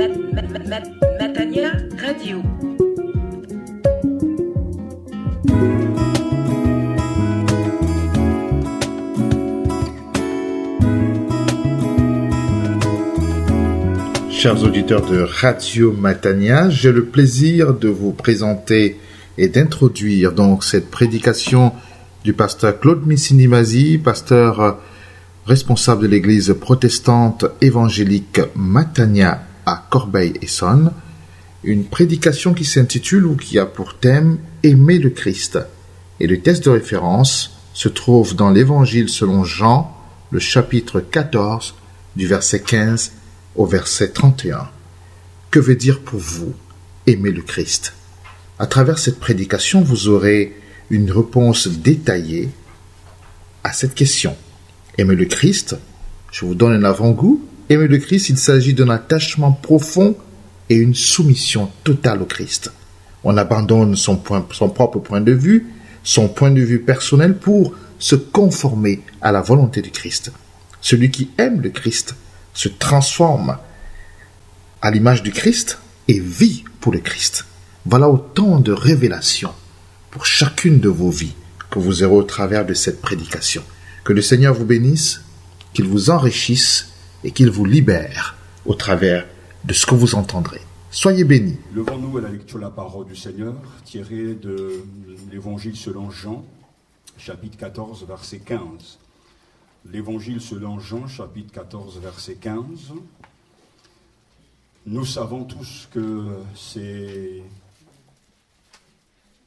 Matania Radio. Chers auditeurs de Radio Matania, j'ai le plaisir de vous présenter et d'introduire donc cette prédication du pasteur Claude Missini-Mazi, pasteur responsable de l'église protestante évangélique Matania à Corbeil-Essonnes, une prédication qui s'intitule ou qui a pour thème « Aimer le Christ ». Et le texte de référence se trouve dans l'évangile selon Jean, le chapitre 14, du verset 15 au verset 31. Que veut dire pour vous aimer le Christ? À travers cette prédication, vous aurez une réponse détaillée à cette question. Aimer le Christ, je vous donne un avant-goût. Aimer le Christ, il s'agit d'un attachement profond et une soumission totale au Christ. On abandonne son propre point de vue, son point de vue personnel pour se conformer à la volonté du Christ. Celui qui aime le Christ se transforme à l'image du Christ et vit pour le Christ. Voilà autant de révélations pour chacune de vos vies que vous aurez au travers de cette prédication. Que le Seigneur vous bénisse, qu'il vous enrichisse et qu'il vous libère au travers de ce que vous entendrez. Soyez bénis. Levons-nous à la lecture de la parole du Seigneur, tirée de l'Évangile selon Jean, chapitre 14, verset 15. L'Évangile selon Jean, chapitre 14, verset 15. Nous savons tous que c'est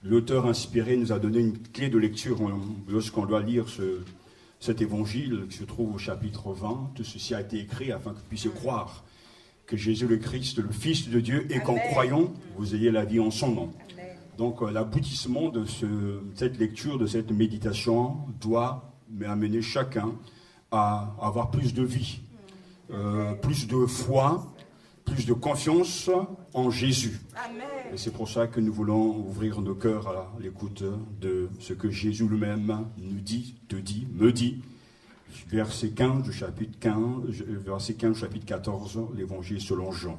l'auteur inspiré nous a donné une clé de lecture lorsqu'on doit lire cet évangile qui se trouve au chapitre 20. Tout ceci a été écrit afin que vous puissiez croire que Jésus le Christ, le Fils de Dieu, et qu'en croyant, vous ayez la vie en son nom. Amen. Donc l'aboutissement de cette lecture, de cette méditation, doit amener chacun à avoir plus de vie, plus de foi, plus de confiance en Jésus. Amen. Et c'est pour ça que nous voulons ouvrir nos cœurs à l'écoute de ce que Jésus lui-même nous dit, te dit, me dit. Verset 15 du chapitre 14, l'évangile selon Jean.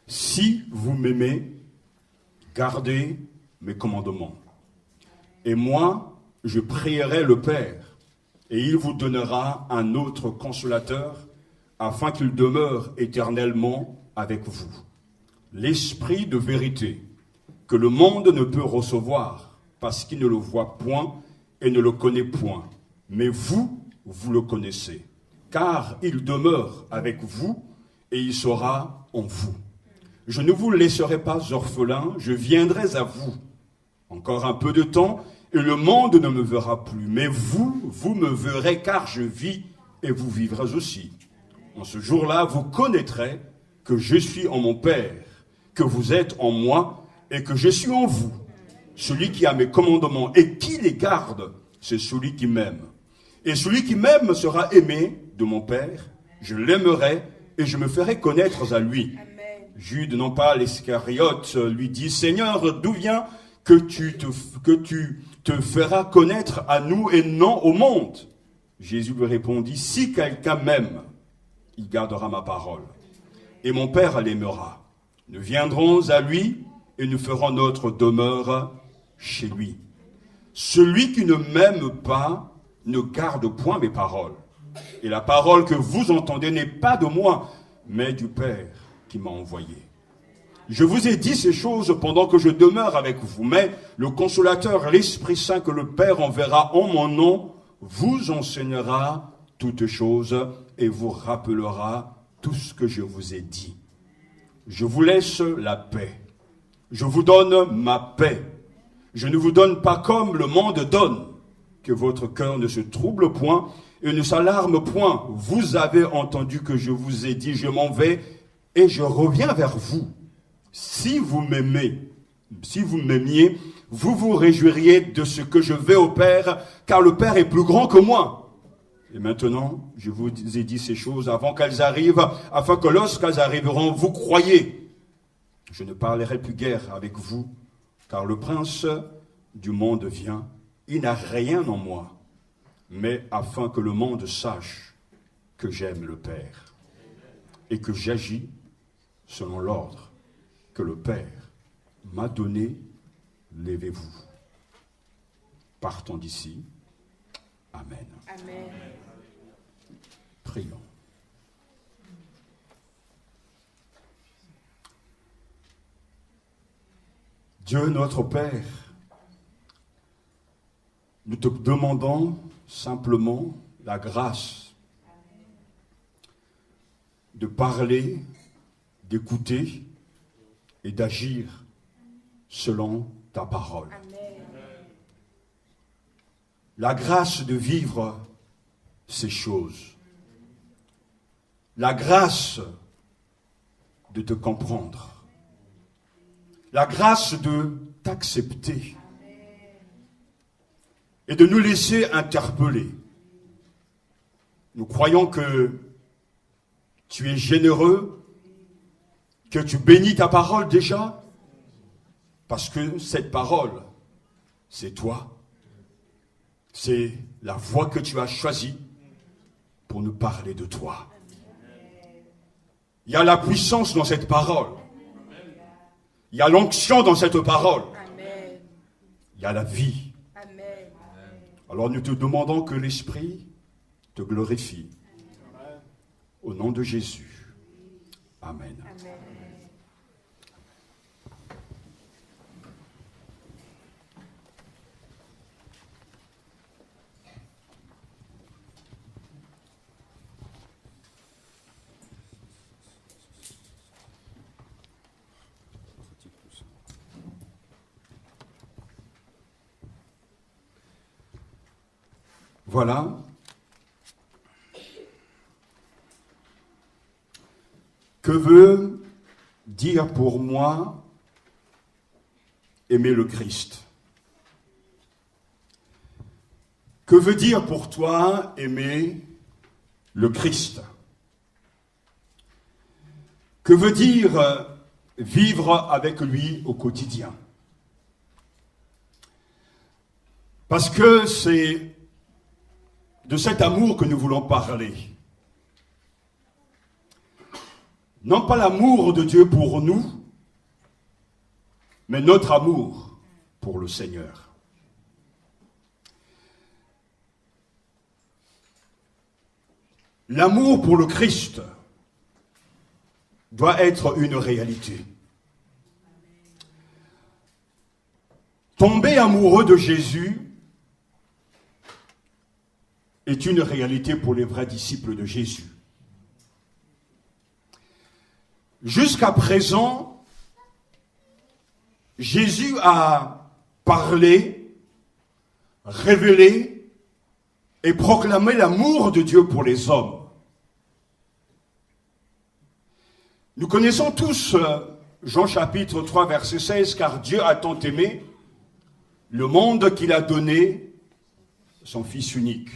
Si vous m'aimez, gardez mes commandements. Et moi, je prierai le Père, et il vous donnera un autre consolateur, afin qu'il demeure éternellement avec vous. L'Esprit de vérité, que le monde ne peut recevoir, parce qu'il ne le voit point et ne le connaît point. Mais vous le connaissez, car il demeure avec vous et il sera en vous. Je ne vous laisserai pas orphelin, je viendrai à vous. Encore un peu de temps, et le monde ne me verra plus. Mais vous me verrez, car je vis et vous vivrez aussi. En ce jour-là, vous connaîtrez que je suis en mon Père, que vous êtes en moi et que je suis en vous. Celui qui a mes commandements et qui les garde, c'est celui qui m'aime. Et celui qui m'aime sera aimé de mon Père, je l'aimerai et je me ferai connaître à lui. Amen. Jude, non pas l'Iscariote, lui dit, Seigneur, d'où vient que tu te feras connaître à nous et non au monde? Jésus lui répondit, si quelqu'un m'aime, il gardera ma parole. Et mon Père l'aimera. Nous viendrons à lui et nous ferons notre demeure chez lui. Celui qui ne m'aime pas ne garde point mes paroles. Et la parole que vous entendez n'est pas de moi, mais du Père qui m'a envoyé. Je vous ai dit ces choses pendant que je demeure avec vous, mais le Consolateur, l'Esprit Saint que le Père enverra en mon nom, vous enseignera toutes choses et vous rappellera tout ce que je vous ai dit. Je vous laisse la paix. Je vous donne ma paix. Je ne vous donne pas comme le monde donne. Que votre cœur ne se trouble point et ne s'alarme point. Vous avez entendu que je vous ai dit, je m'en vais et je reviens vers vous. Si vous m'aimiez, vous vous réjouiriez de ce que je vais au Père, car le Père est plus grand que moi. Et maintenant, je vous ai dit ces choses avant qu'elles arrivent, afin que lorsqu'elles arriveront, vous croyez. Je ne parlerai plus guère avec vous, car le prince du monde vient. Il n'a rien en moi, mais afin que le monde sache que j'aime le Père et que j'agis selon l'ordre que le Père m'a donné, levez-vous. Partons d'ici. Amen. Amen. Prions. Dieu notre Père, nous te demandons simplement la grâce de parler, d'écouter et d'agir selon ta parole. Amen. La grâce de vivre ces choses. La grâce de te comprendre. La grâce de t'accepter. Et de nous laisser interpeller. Nous croyons que tu es généreux, que tu bénis ta parole déjà, parce que cette parole, c'est toi. C'est la voie que tu as choisie pour nous parler de toi. Il y a la puissance dans cette parole. Il y a l'onction dans cette parole. Amen. Il y a la vie. Amen. Alors nous te demandons que l'Esprit te glorifie. Au nom de Jésus. Amen. Amen. Voilà. Que veut dire pour moi aimer le Christ? Que veut dire pour toi aimer le Christ? Que veut dire vivre avec lui au quotidien? Parce que c'est de cet amour que nous voulons parler. Non pas l'amour de Dieu pour nous, mais notre amour pour le Seigneur. L'amour pour le Christ doit être une réalité. Tomber amoureux de Jésus est une réalité pour les vrais disciples de Jésus. Jusqu'à présent, Jésus a parlé, révélé et proclamé l'amour de Dieu pour les hommes. Nous connaissons tous Jean chapitre 3 verset 16, car Dieu a tant aimé le monde qu'il a donné son Fils unique,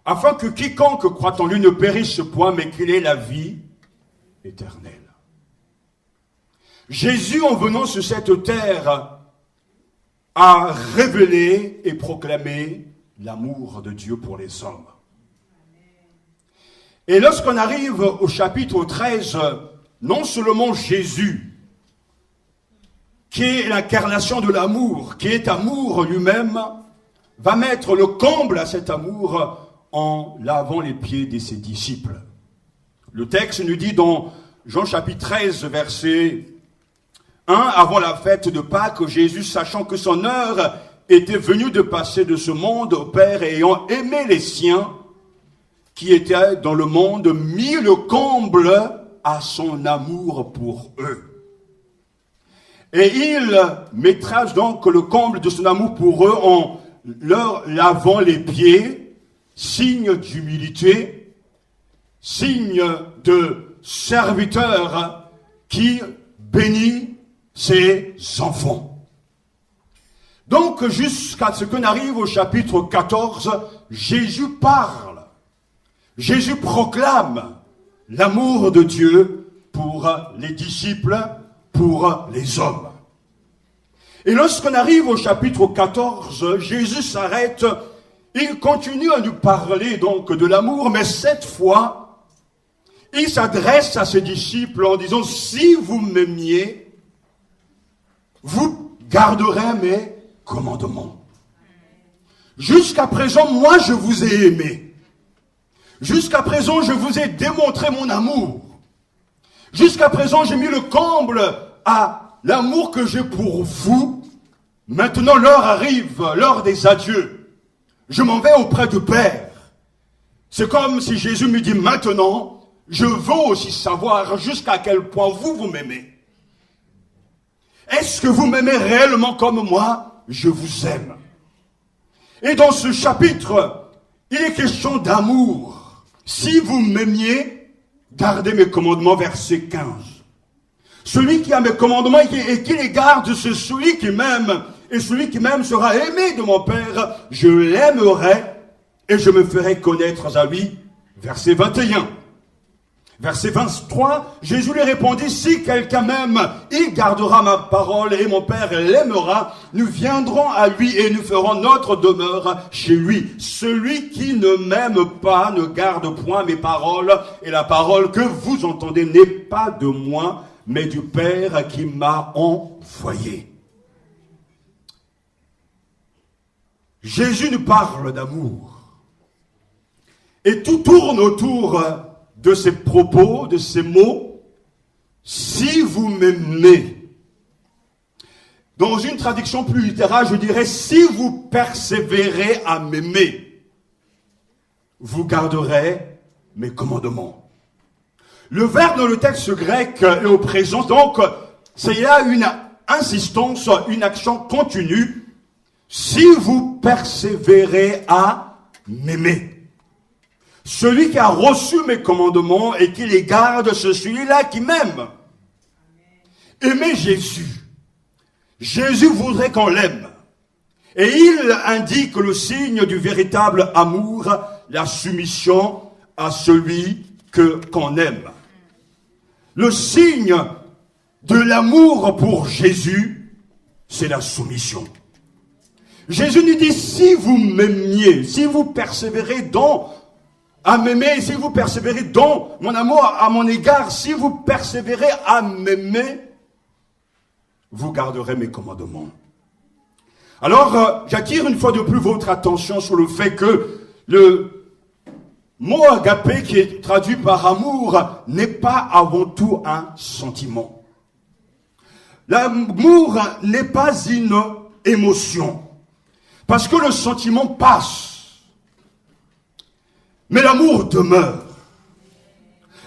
afin que quiconque croit en lui ne périsse point, mais qu'il ait la vie éternelle. Jésus, en venant sur cette terre, a révélé et proclamé l'amour de Dieu pour les hommes. Et lorsqu'on arrive au chapitre 13, non seulement Jésus, qui est l'incarnation de l'amour, qui est amour lui-même, va mettre le comble à cet amour en lavant les pieds de ses disciples. Le texte nous dit dans Jean chapitre 13, verset 1, avant la fête de Pâques, Jésus, sachant que son heure était venue de passer de ce monde au Père, et ayant aimé les siens qui étaient dans le monde, mit le comble à son amour pour eux. Et il mettra donc le comble de son amour pour eux en leur lavant les pieds, signe d'humilité, signe de serviteur qui bénit ses enfants. Donc, jusqu'à ce qu'on arrive au chapitre 14, Jésus parle. Jésus proclame l'amour de Dieu pour les disciples, pour les hommes. Et lorsqu'on arrive au chapitre 14, Jésus s'arrête. Il continue à nous parler donc de l'amour, mais cette fois, il s'adresse à ses disciples en disant, si vous m'aimiez, vous garderez mes commandements. Jusqu'à présent, moi, je vous ai aimé. Jusqu'à présent, je vous ai démontré mon amour. Jusqu'à présent, j'ai mis le comble à l'amour que j'ai pour vous. Maintenant, l'heure arrive, l'heure des adieux. Je m'en vais auprès du Père. C'est comme si Jésus me dit maintenant, je veux aussi savoir jusqu'à quel point vous m'aimez. Est-ce que vous m'aimez réellement comme moi? Je vous aime. Et dans ce chapitre, il est question d'amour. Si vous m'aimiez, gardez mes commandements, verset 15. Celui qui a mes commandements et qui les garde, c'est celui qui m'aime. Et celui qui m'aime sera aimé de mon Père. Je l'aimerai et je me ferai connaître à lui. Verset 21. Verset 23, Jésus lui répondit, si quelqu'un m'aime, il gardera ma parole et mon Père l'aimera. Nous viendrons à lui et nous ferons notre demeure chez lui. Celui qui ne m'aime pas ne garde point mes paroles et la parole que vous entendez n'est pas de moi, mais du Père qui m'a envoyé. Jésus nous parle d'amour. Et tout tourne autour de ces propos, de ces mots. Si vous m'aimez. Dans une traduction plus littérale, je dirais, si vous persévérez à m'aimer, vous garderez mes commandements. Le verbe dans le texte grec est au présent, donc c'est là une insistance, une action continue. Si vous persévérez à m'aimer. Celui qui a reçu mes commandements et qui les garde, c'est celui-là qui m'aime. Aimez Jésus. Jésus voudrait qu'on l'aime. Et il indique le signe du véritable amour, la soumission à celui qu'on aime. Le signe de l'amour pour Jésus, c'est la soumission. Jésus nous dit, si vous m'aimiez, si vous persévérez à m'aimer, si vous persévérez dans mon amour à mon égard, si vous persévérez à m'aimer, vous garderez mes commandements. Alors, j'attire une fois de plus votre attention sur le fait que le mot agapé, qui est traduit par amour, n'est pas avant tout un sentiment. L'amour n'est pas une émotion. Parce que le sentiment passe. Mais l'amour demeure.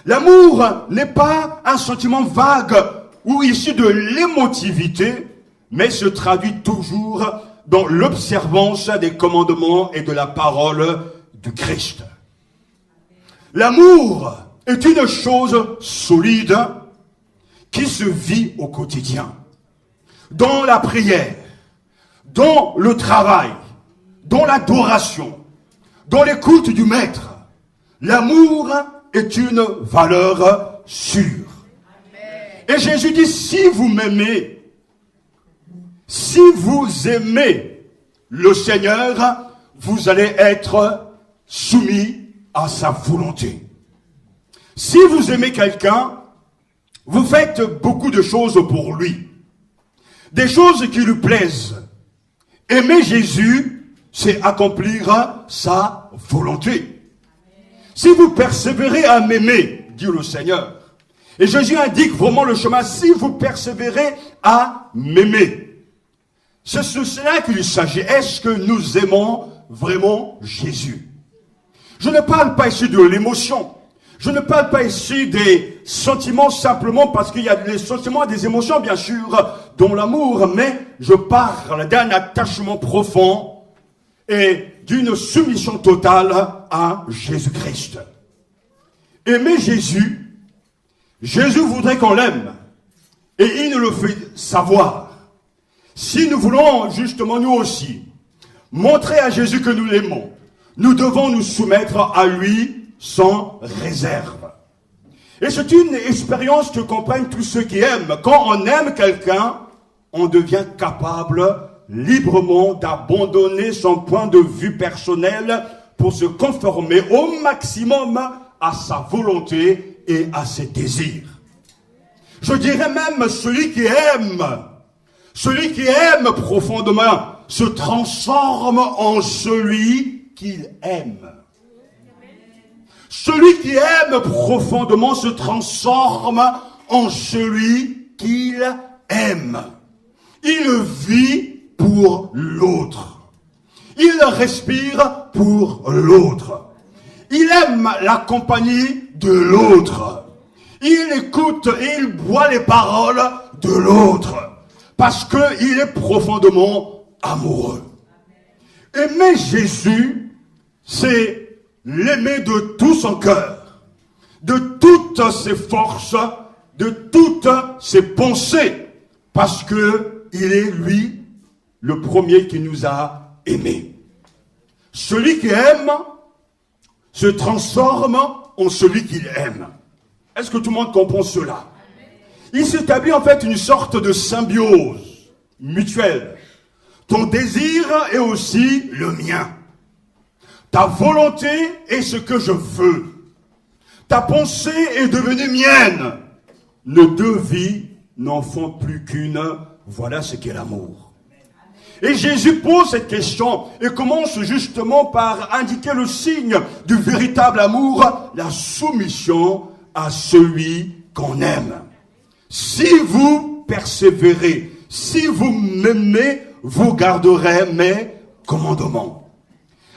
L'amour n'est pas un sentiment vague ou issu de l'émotivité, mais se traduit toujours dans l'observance des commandements et de la parole du Christ. L'amour est une chose solide qui se vit au quotidien, dans la prière, dans le travail, dans l'adoration, dans l'écoute du Maître. L'amour est une valeur sûre. Amen. Et Jésus dit, si vous m'aimez, si vous aimez le Seigneur, vous allez être soumis à sa volonté. Si vous aimez quelqu'un, vous faites beaucoup de choses pour lui. Des choses qui lui plaisent. Aimer Jésus, c'est accomplir sa volonté. Si vous persévérez à m'aimer, dit le Seigneur, et Jésus indique vraiment le chemin, si vous persévérez à m'aimer, c'est cela qu'il s'agit. Est-ce que nous aimons vraiment Jésus? Je ne parle pas ici de l'émotion. Je ne parle pas ici des sentiments simplement parce qu'il y a des sentiments et des émotions, bien sûr, dont l'amour, mais je parle d'un attachement profond et d'une soumission totale à Jésus-Christ. Aimer Jésus, Jésus voudrait qu'on l'aime, et il nous le fait savoir. Si nous voulons justement nous aussi montrer à Jésus que nous l'aimons, nous devons nous soumettre à lui sans réserve. Et c'est une expérience que comprennent tous ceux qui aiment. Quand on aime quelqu'un, on devient capable librement d'abandonner son point de vue personnel pour se conformer au maximum à sa volonté et à ses désirs. Je dirais même celui qui aime profondément se transforme en celui qu'il aime. Celui qui aime profondément se transforme en celui qu'il aime. Il vit pour l'autre. Il respire pour l'autre. Il aime la compagnie de l'autre. Il écoute et il boit les paroles de l'autre. Parce qu'il est profondément amoureux. Aimer Jésus, c'est l'aimer de tout son cœur, de toutes ses forces, de toutes ses pensées. Parce que il est lui le premier qui nous a aimés. Celui qui aime se transforme en celui qu'il aime. Est-ce que tout le monde comprend cela? Il s'établit en fait une sorte de symbiose mutuelle. Ton désir est aussi le mien. Ta volonté est ce que je veux. Ta pensée est devenue mienne. Nos deux vies n'en font plus qu'une. Voilà ce qu'est l'amour. Et Jésus pose cette question et commence justement par indiquer le signe du véritable amour, la soumission à celui qu'on aime. Si vous persévérez, si vous m'aimez, vous garderez mes commandements.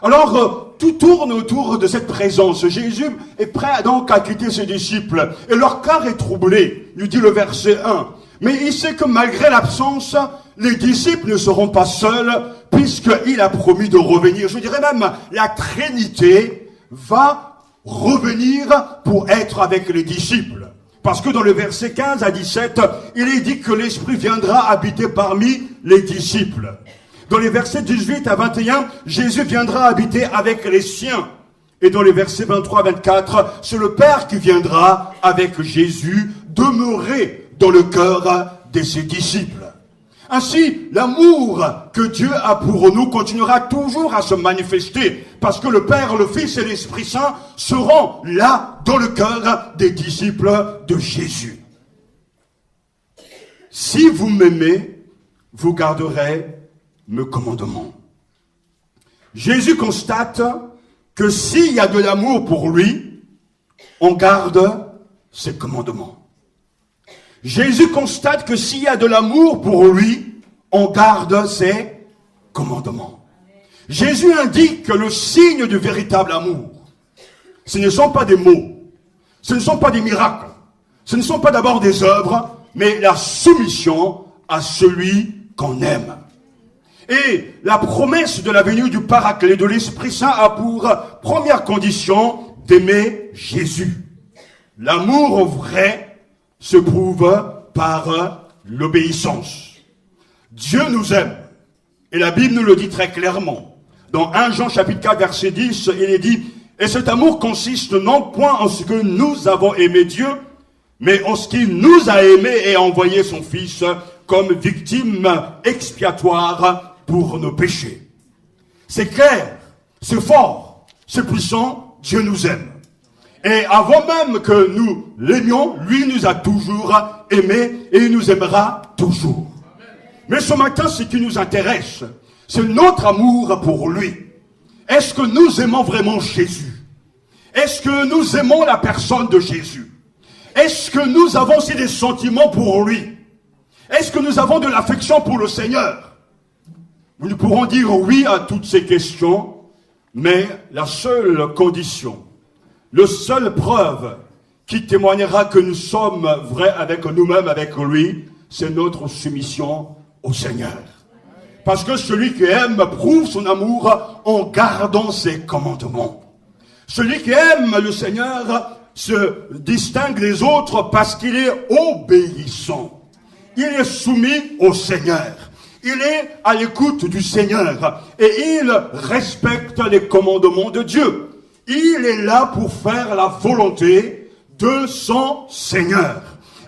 Alors, tout tourne autour de cette présence. Jésus est prêt donc à quitter ses disciples. Et leur cœur est troublé, nous dit le verset 1. Mais il sait que malgré l'absence, les disciples ne seront pas seuls, puisqu'il a promis de revenir. Je dirais même, la Trinité va revenir pour être avec les disciples. Parce que dans le verset 15 à 17, il est dit que l'Esprit viendra habiter parmi les disciples. Dans les versets 18 à 21, Jésus viendra habiter avec les siens. Et dans les versets 23 à 24, c'est le Père qui viendra avec Jésus demeurer dans le cœur de ses disciples. Ainsi, l'amour que Dieu a pour nous continuera toujours à se manifester parce que le Père, le Fils et l'Esprit Saint seront là dans le cœur des disciples de Jésus. Si vous m'aimez, vous garderez mes commandements. Jésus constate que s'il y a de l'amour pour lui, on garde ses commandements. Jésus constate que s'il y a de l'amour pour lui, on garde ses commandements. Jésus indique que le signe du véritable amour, ce ne sont pas des mots, ce ne sont pas des miracles, ce ne sont pas d'abord des œuvres, mais la soumission à celui qu'on aime. Et la promesse de la venue du Paraclet, de l'Esprit Saint, a pour première condition d'aimer Jésus. L'amour vrai se prouve par l'obéissance. Dieu nous aime. Et la Bible nous le dit très clairement. Dans 1 Jean chapitre 4 verset 10, il est dit « Et cet amour consiste non point en ce que nous avons aimé Dieu, mais en ce qu'il nous a aimés et a envoyé son Fils comme victime expiatoire pour nos péchés. » C'est clair, c'est fort, c'est puissant, Dieu nous aime. Et avant même que nous l'aimions, lui nous a toujours aimés et il nous aimera toujours. Mais ce matin, ce qui nous intéresse, c'est notre amour pour lui. Est-ce que nous aimons vraiment Jésus? Est-ce que nous aimons la personne de Jésus? Est-ce que nous avons aussi des sentiments pour lui? Est-ce que nous avons de l'affection pour le Seigneur? Nous pourrons dire oui à toutes ces questions, mais la seule condition, la seule preuve qui témoignera que nous sommes vrais avec nous-mêmes, avec lui, c'est notre soumission au Seigneur. Parce que celui qui aime prouve son amour en gardant ses commandements. Celui qui aime le Seigneur se distingue des autres parce qu'il est obéissant. Il est soumis au Seigneur. Il est à l'écoute du Seigneur. Et il respecte les commandements de Dieu. Il est là pour faire la volonté de son Seigneur.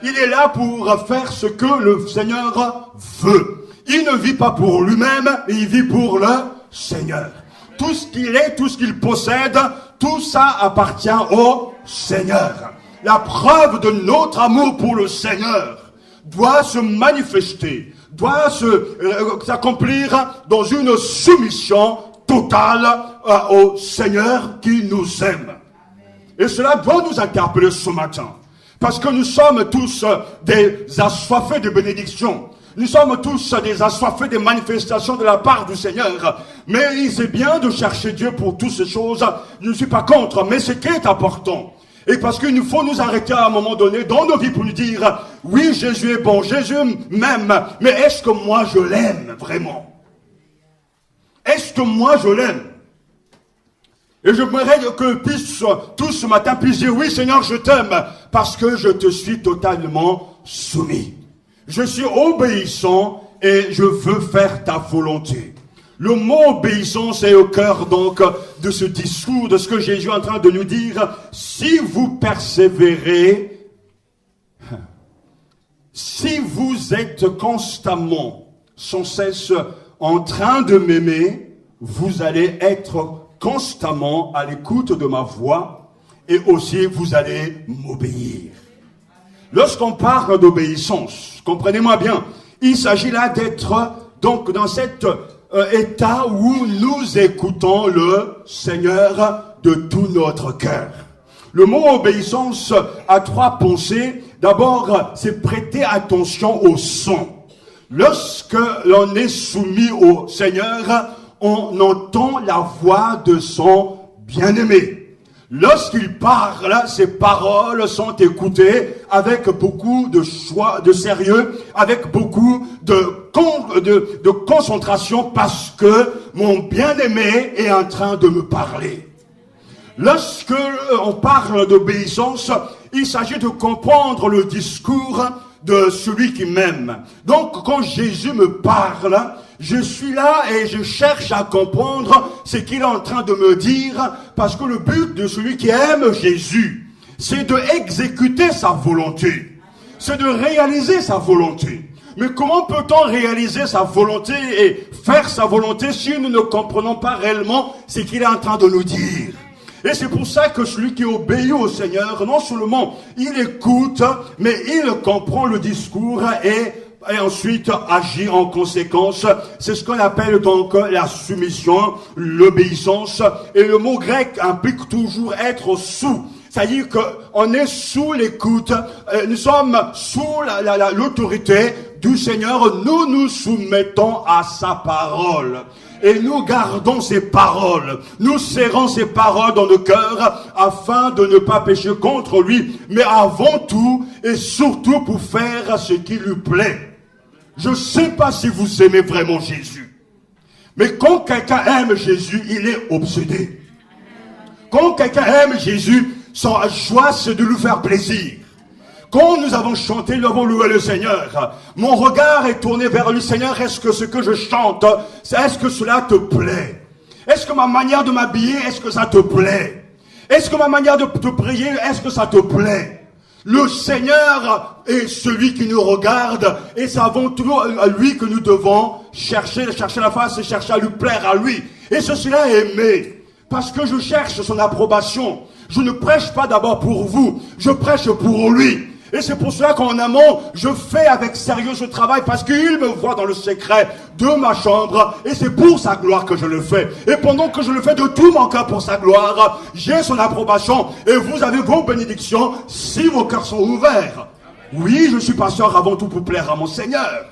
Il est là pour faire ce que le Seigneur veut. Il ne vit pas pour lui-même, il vit pour le Seigneur. Tout ce qu'il est, tout ce qu'il possède, tout ça appartient au Seigneur. la preuve de notre amour pour le Seigneur doit se manifester, doit s'accomplir dans une soumission totale au Seigneur qui nous aime. Et cela doit nous interpeller ce matin. Parce que nous sommes tous des assoiffés de bénédictions. Nous sommes tous des assoiffés des manifestations de la part du Seigneur. Mais c'est bien de chercher Dieu pour toutes ces choses. Je ne suis pas contre, mais ce qui est important. Et parce qu'il nous faut nous arrêter à un moment donné dans nos vies pour nous dire, oui, Jésus est bon, Jésus m'aime, mais est-ce que moi je l'aime vraiment? Est-ce que moi je l'aime? Et j'aimerais que tous ce matin puissent dire, oui Seigneur, je t'aime, parce que je te suis totalement soumis. Je suis obéissant et je veux faire ta volonté. Le mot obéissance est au cœur donc de ce discours, de ce que Jésus est en train de nous dire. Si vous persévérez, si vous êtes constamment, sans cesse en train de m'aimer, vous allez être constamment à l'écoute de ma voix et aussi vous allez m'obéir. Lorsqu'on parle d'obéissance, comprenez-moi bien, il s'agit là d'être donc dans cet état où nous écoutons le Seigneur de tout notre cœur. Le mot obéissance a trois pensées. D'abord, c'est prêter attention au son. Lorsque l'on est soumis au Seigneur, on entend la voix de son bien-aimé. Lorsqu'il parle, ses paroles sont écoutées avec beaucoup de choix, de sérieux, avec beaucoup de concentration parce que mon bien-aimé est en train de me parler. Lorsque on parle d'obéissance, il s'agit de comprendre le discours de celui qui m'aime. Donc, quand Jésus me parle, je suis là et je cherche à comprendre ce qu'il est en train de me dire, parce que le but de celui qui aime Jésus, c'est de exécuter sa volonté. C'est de réaliser sa volonté. Mais comment peut-on réaliser sa volonté et faire sa volonté si nous ne comprenons pas réellement ce qu'il est en train de nous dire? Et c'est pour ça que celui qui obéit au Seigneur, non seulement il écoute, mais il comprend le discours et ensuite agit en conséquence. C'est ce qu'on appelle donc la soumission, l'obéissance. Et le mot grec implique toujours être sous. C'est-à-dire qu'on est sous l'écoute, nous sommes sous l'autorité du Seigneur, nous nous soumettons à sa parole. Et nous gardons ses paroles, nous serrons ses paroles dans nos cœurs afin de ne pas pécher contre lui, mais avant tout et surtout pour faire ce qui lui plaît. Je ne sais pas si vous aimez vraiment Jésus, mais quand quelqu'un aime Jésus, il est obsédé. Quand quelqu'un aime Jésus, sa joie c'est de lui faire plaisir. Quand nous avons chanté, nous avons loué le Seigneur, mon regard est tourné vers le Seigneur. Est-ce que ce que je chante, est-ce que cela te plaît? Est-ce que ma manière de m'habiller, est-ce que ça te plaît? Est-ce que ma manière de te prier, est-ce que ça te plaît? Le Seigneur est celui qui nous regarde et c'est avant tout à lui que nous devons chercher la face et chercher à lui plaire à lui. Et cela est aimé parce que je cherche son approbation. Je ne prêche pas d'abord pour vous, je prêche pour lui. Et c'est pour cela qu'en amont, je fais avec sérieux ce travail parce qu'il me voit dans le secret de ma chambre et c'est pour sa gloire que je le fais. Et pendant que je le fais de tout mon cœur pour sa gloire, j'ai son approbation et vous avez vos bénédictions si vos cœurs sont ouverts. Oui, je suis pasteur avant tout pour plaire à mon Seigneur.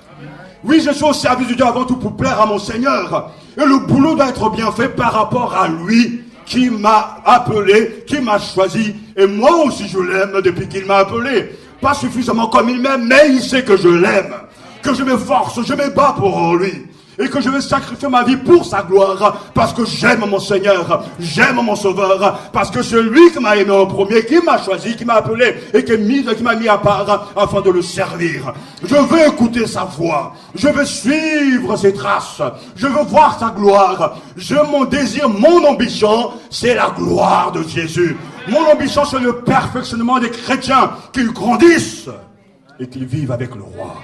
Oui, je suis au service de Dieu avant tout pour plaire à mon Seigneur. Et le boulot doit être bien fait par rapport à lui qui m'a appelé, qui m'a choisi. Et moi aussi je l'aime depuis qu'il m'a appelé. Pas suffisamment comme il m'aime, mais il sait que je l'aime, que je m'efforce, je me bats pour lui, et que je vais sacrifier ma vie pour sa gloire, parce que j'aime mon Seigneur, j'aime mon Sauveur, parce que c'est lui qui m'a aimé en premier, qui m'a choisi, qui m'a appelé, et qui m'a mis à part afin de le servir. Je veux écouter sa voix, je veux suivre ses traces, je veux voir sa gloire. Mon désir, mon ambition, c'est la gloire de Jésus. Mon ambition, c'est le perfectionnement des chrétiens, qu'ils grandissent et qu'ils vivent avec le roi.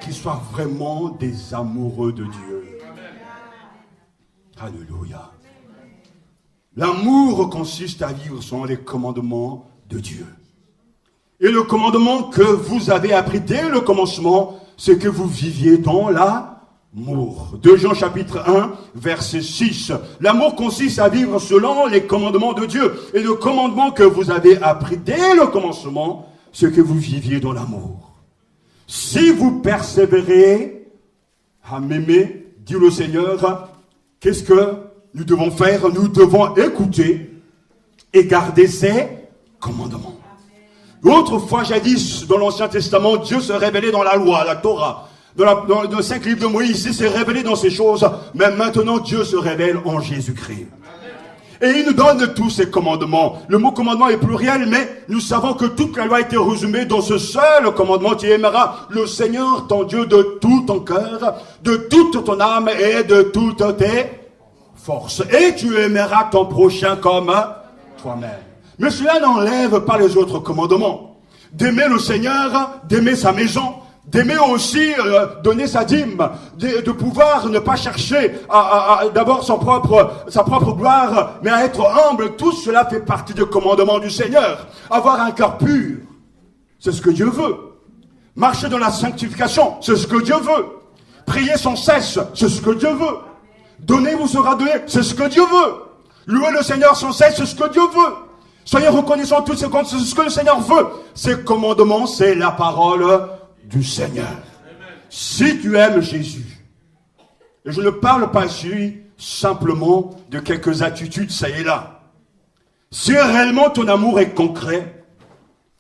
Qu'ils soient vraiment des amoureux de Dieu. Alléluia. L'amour consiste à vivre selon les commandements de Dieu. Et le commandement que vous avez appris dès le commencement, c'est que vous viviez dans l'amour. 2 Jean chapitre 1, verset 6. L'amour consiste à vivre selon les commandements de Dieu. Et le commandement que vous avez appris dès le commencement, c'est que vous viviez dans l'amour. Si vous persévérez à m'aimer, dit le Seigneur, qu'est-ce que nous devons faire? Nous devons écouter et garder ses commandements. Autrefois, jadis, dans l'Ancien Testament, Dieu se révélait dans la loi, la Torah. Dans les 5 livres de Moïse, il s'est révélé dans ces choses. Mais maintenant, Dieu se révèle en Jésus-Christ. Et il nous donne tous ces commandements. Le mot commandement est pluriel, mais nous savons que toute la loi a été résumée dans ce seul commandement. Tu aimeras le Seigneur, ton Dieu, de tout ton cœur, de toute ton âme et de toutes tes forces. Et tu aimeras ton prochain comme toi-même. Mais cela n'enlève pas les autres commandements. D'aimer le Seigneur, d'aimer sa maison, d'aimer aussi donner sa dîme, de pouvoir ne pas chercher d'abord sa propre gloire, mais à être humble. Tout cela fait partie des commandements du Seigneur. Avoir un cœur pur, c'est ce que Dieu veut. Marcher dans la sanctification, c'est ce que Dieu veut. Prier sans cesse, c'est ce que Dieu veut. Donner vous sera donné, c'est ce que Dieu veut. Louer le Seigneur sans cesse, c'est ce que Dieu veut. Soyez reconnaissants toutes ces comptes, c'est ce que le Seigneur veut. Ces commandements, c'est la parole du Seigneur. Amen. Si tu aimes Jésus, et je ne parle pas ici simplement de quelques attitudes, ça et là. Si réellement ton amour est concret,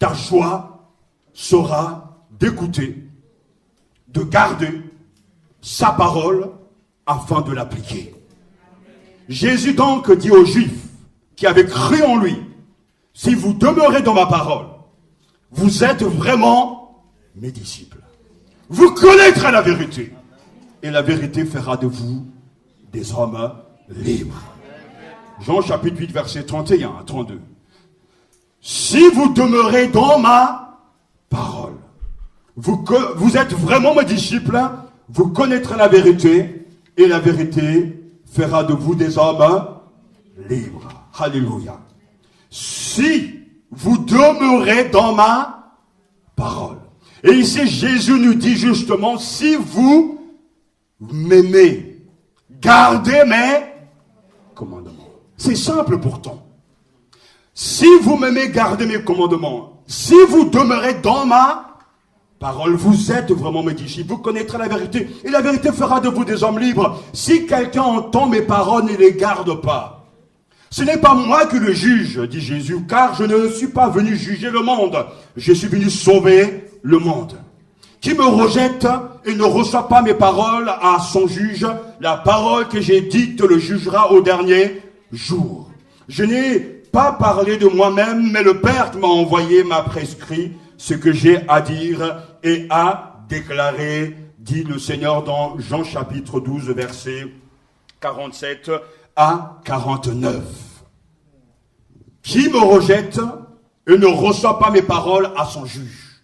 ta joie sera d'écouter, de garder sa parole afin de l'appliquer. Jésus donc dit aux Juifs qui avaient cru en lui, si vous demeurez dans ma parole, vous êtes vraiment mes disciples. Vous connaîtrez la vérité. Et la vérité fera de vous des hommes libres. Jean chapitre 8, verset 31 à 32. Si vous demeurez dans ma parole, vous êtes vraiment mes disciples, vous connaîtrez la vérité, et la vérité fera de vous des hommes libres. Alléluia. Si vous demeurez dans ma parole. Et ici, Jésus nous dit justement, si vous m'aimez, gardez mes commandements. C'est simple pourtant. Si vous m'aimez, gardez mes commandements. Si vous demeurez dans ma parole, vous êtes vraiment mes disciples. Vous connaîtrez la vérité. Et la vérité fera de vous des hommes libres. Si quelqu'un entend mes paroles et ne les garde pas, ce n'est pas moi qui le juge, dit Jésus, car je ne suis pas venu juger le monde. Je suis venu sauver le monde. Qui me rejette et ne reçoit pas mes paroles à son juge, la parole que j'ai dite le jugera au dernier jour. Je n'ai pas parlé de moi-même, mais le Père qui m'a envoyé m'a prescrit ce que j'ai à dire et à déclarer, dit le Seigneur dans Jean chapitre 12, verset 47 à 49. Qui me rejette et ne reçoit pas mes paroles à son juge.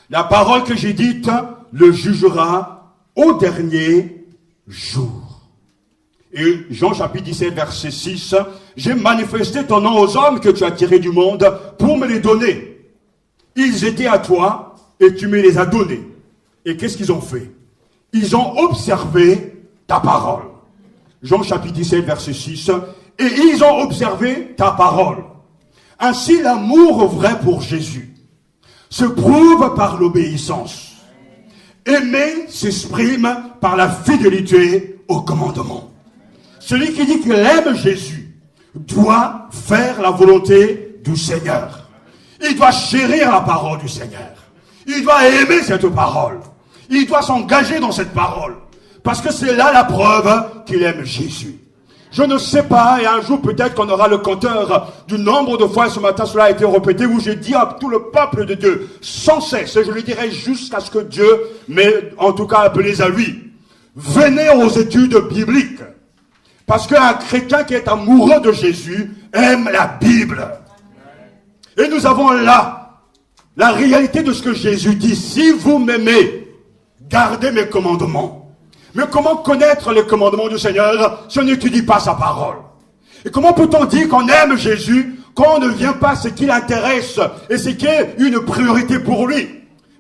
La parole que j'ai dite le jugera au dernier jour. Et Jean chapitre 17, verset 6, j'ai manifesté ton nom aux hommes que tu as tirés du monde pour me les donner. Ils étaient à toi et tu me les as donnés. Et qu'est-ce qu'ils ont fait? Ils ont observé ta parole. Jean chapitre 17, verset 6. Et ils ont observé ta parole. Ainsi, l'amour vrai pour Jésus se prouve par l'obéissance. Aimer s'exprime par la fidélité au commandement. Celui qui dit qu'il aime Jésus doit faire la volonté du Seigneur. Il doit chérir la parole du Seigneur. Il doit aimer cette parole. Il doit s'engager dans cette parole. Parce que c'est là la preuve qu'il aime Jésus. Je ne sais pas, et un jour peut-être qu'on aura le compteur du nombre de fois, ce matin cela a été répété, où j'ai dit à tout le peuple de Dieu, sans cesse, et je le dirai jusqu'à ce que Dieu m'ait en tout cas appelé à lui. Venez aux études bibliques. Parce qu'un chrétien qui est amoureux de Jésus aime la Bible. Et nous avons là la réalité de ce que Jésus dit. Si vous m'aimez, gardez mes commandements. Mais comment connaître les commandements du Seigneur si on n'étudie pas sa parole? Et comment peut-on dire qu'on aime Jésus quand on ne vient pas ce qui l'intéresse et ce qui est une priorité pour lui.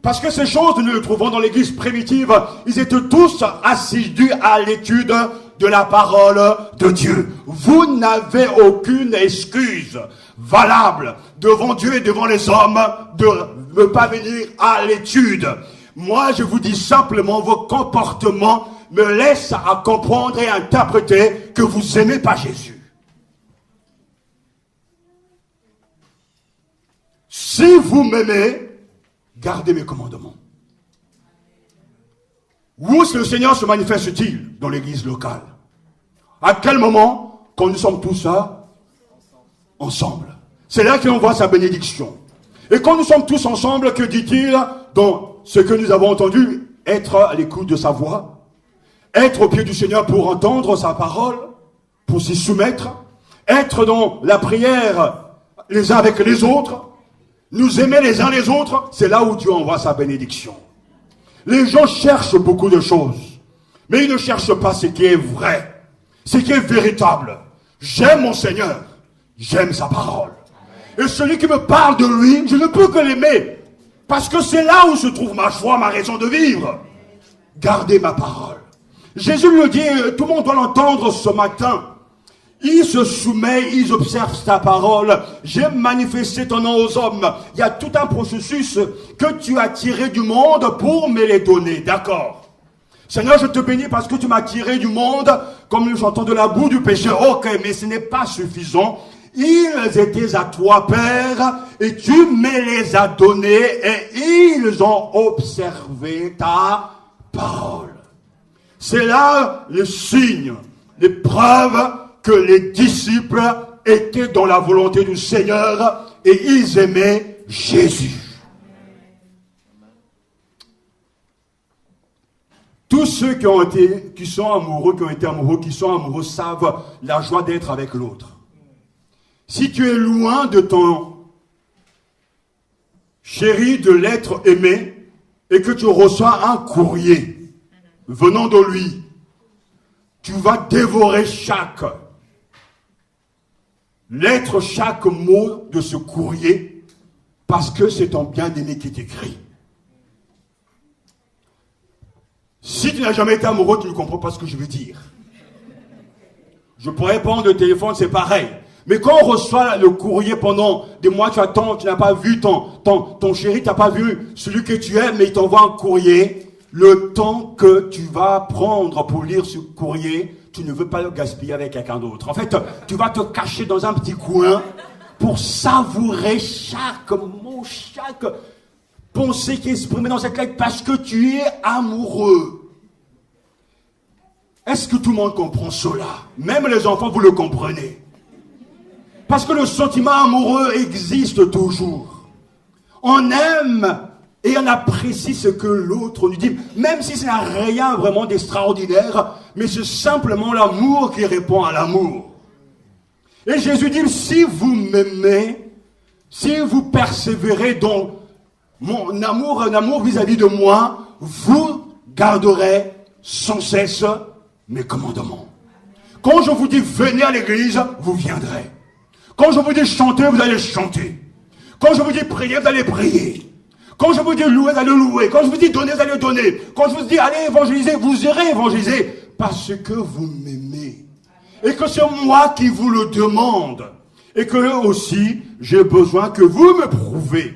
Parce que ces choses, nous les trouvons dans l'église primitive, ils étaient tous assidus à l'étude de la parole de Dieu. Vous n'avez aucune excuse valable devant Dieu et devant les hommes de ne pas venir à l'étude. Moi, je vous dis simplement, vos comportements me laissent à comprendre et à interpréter que vous n'aimez pas Jésus. Si vous m'aimez, gardez mes commandements. Où est-ce que le Seigneur se manifeste-t-il? Dans l'église locale. À quel moment? Quand nous sommes tous là, ensemble. C'est là qu'on voit sa bénédiction. Et quand nous sommes tous ensemble, que dit-il dans ce que nous avons entendu? Être à l'écoute de sa voix, être au pied du Seigneur pour entendre sa parole, pour s'y soumettre, être dans la prière les uns avec les autres, nous aimer les uns les autres, c'est là où Dieu envoie sa bénédiction. Les gens cherchent beaucoup de choses, mais ils ne cherchent pas ce qui est vrai, ce qui est véritable. J'aime mon Seigneur, j'aime sa parole. Et celui qui me parle de lui, je ne peux que l'aimer, parce que c'est là où se trouve ma joie, ma raison de vivre. Gardez ma parole. Jésus le dit, tout le monde doit l'entendre ce matin. Il se soumet, ils observent ta parole. J'ai manifesté ton nom aux hommes. Il y a tout un processus que tu as tiré du monde pour me les donner. D'accord. Seigneur, je te bénis parce que tu m'as tiré du monde comme nous chantons de la boue du péché. Ok, mais ce n'est pas suffisant. Ils étaient à toi, Père, et tu me les as donnés et ils ont observé ta parole. C'est là le signe, les preuves que les disciples étaient dans la volonté du Seigneur et ils aimaient Jésus. Tous ceux qui sont amoureux, savent la joie d'être avec l'autre. Si tu es loin de ton chéri, de l'être aimé, et que tu reçois un courrier venant de lui, tu vas dévorer chaque lettre, chaque mot de ce courrier, parce que c'est ton bien-aimé qui t'écrit. Si tu n'as jamais été amoureux, tu ne comprends pas ce que je veux dire. Je pourrais prendre le téléphone, c'est pareil. Mais quand on reçoit le courrier pendant des mois, tu attends, tu n'as pas vu ton chéri, tu n'as pas vu celui que tu aimes, mais il t'envoie un courrier. Le temps que tu vas prendre pour lire ce courrier, tu ne veux pas le gaspiller avec quelqu'un d'autre. En fait, tu vas te cacher dans un petit coin pour savourer chaque mot, chaque pensée qui est exprimée dans cette lettre parce que tu es amoureux. Est-ce que tout le monde comprend cela? Même les enfants, vous le comprenez. Parce que le sentiment amoureux existe toujours. On aime et on apprécie ce que l'autre nous dit, même si ça n'a rien vraiment d'extraordinaire, mais c'est simplement l'amour qui répond à l'amour. Et Jésus dit, si vous m'aimez, si vous persévérez dans mon amour, un amour vis-à-vis de moi, vous garderez sans cesse mes commandements. Quand je vous dis venez à l'église, vous viendrez. Quand je vous dis chanter, vous allez chanter. Quand je vous dis prier, vous allez prier. Quand je vous dis louer, vous allez louer. Quand je vous dis donner, vous allez donner. Quand je vous dis allez évangéliser, vous irez évangéliser. Parce que vous m'aimez. Et que c'est moi qui vous le demande. Et que aussi, j'ai besoin que vous me prouvez.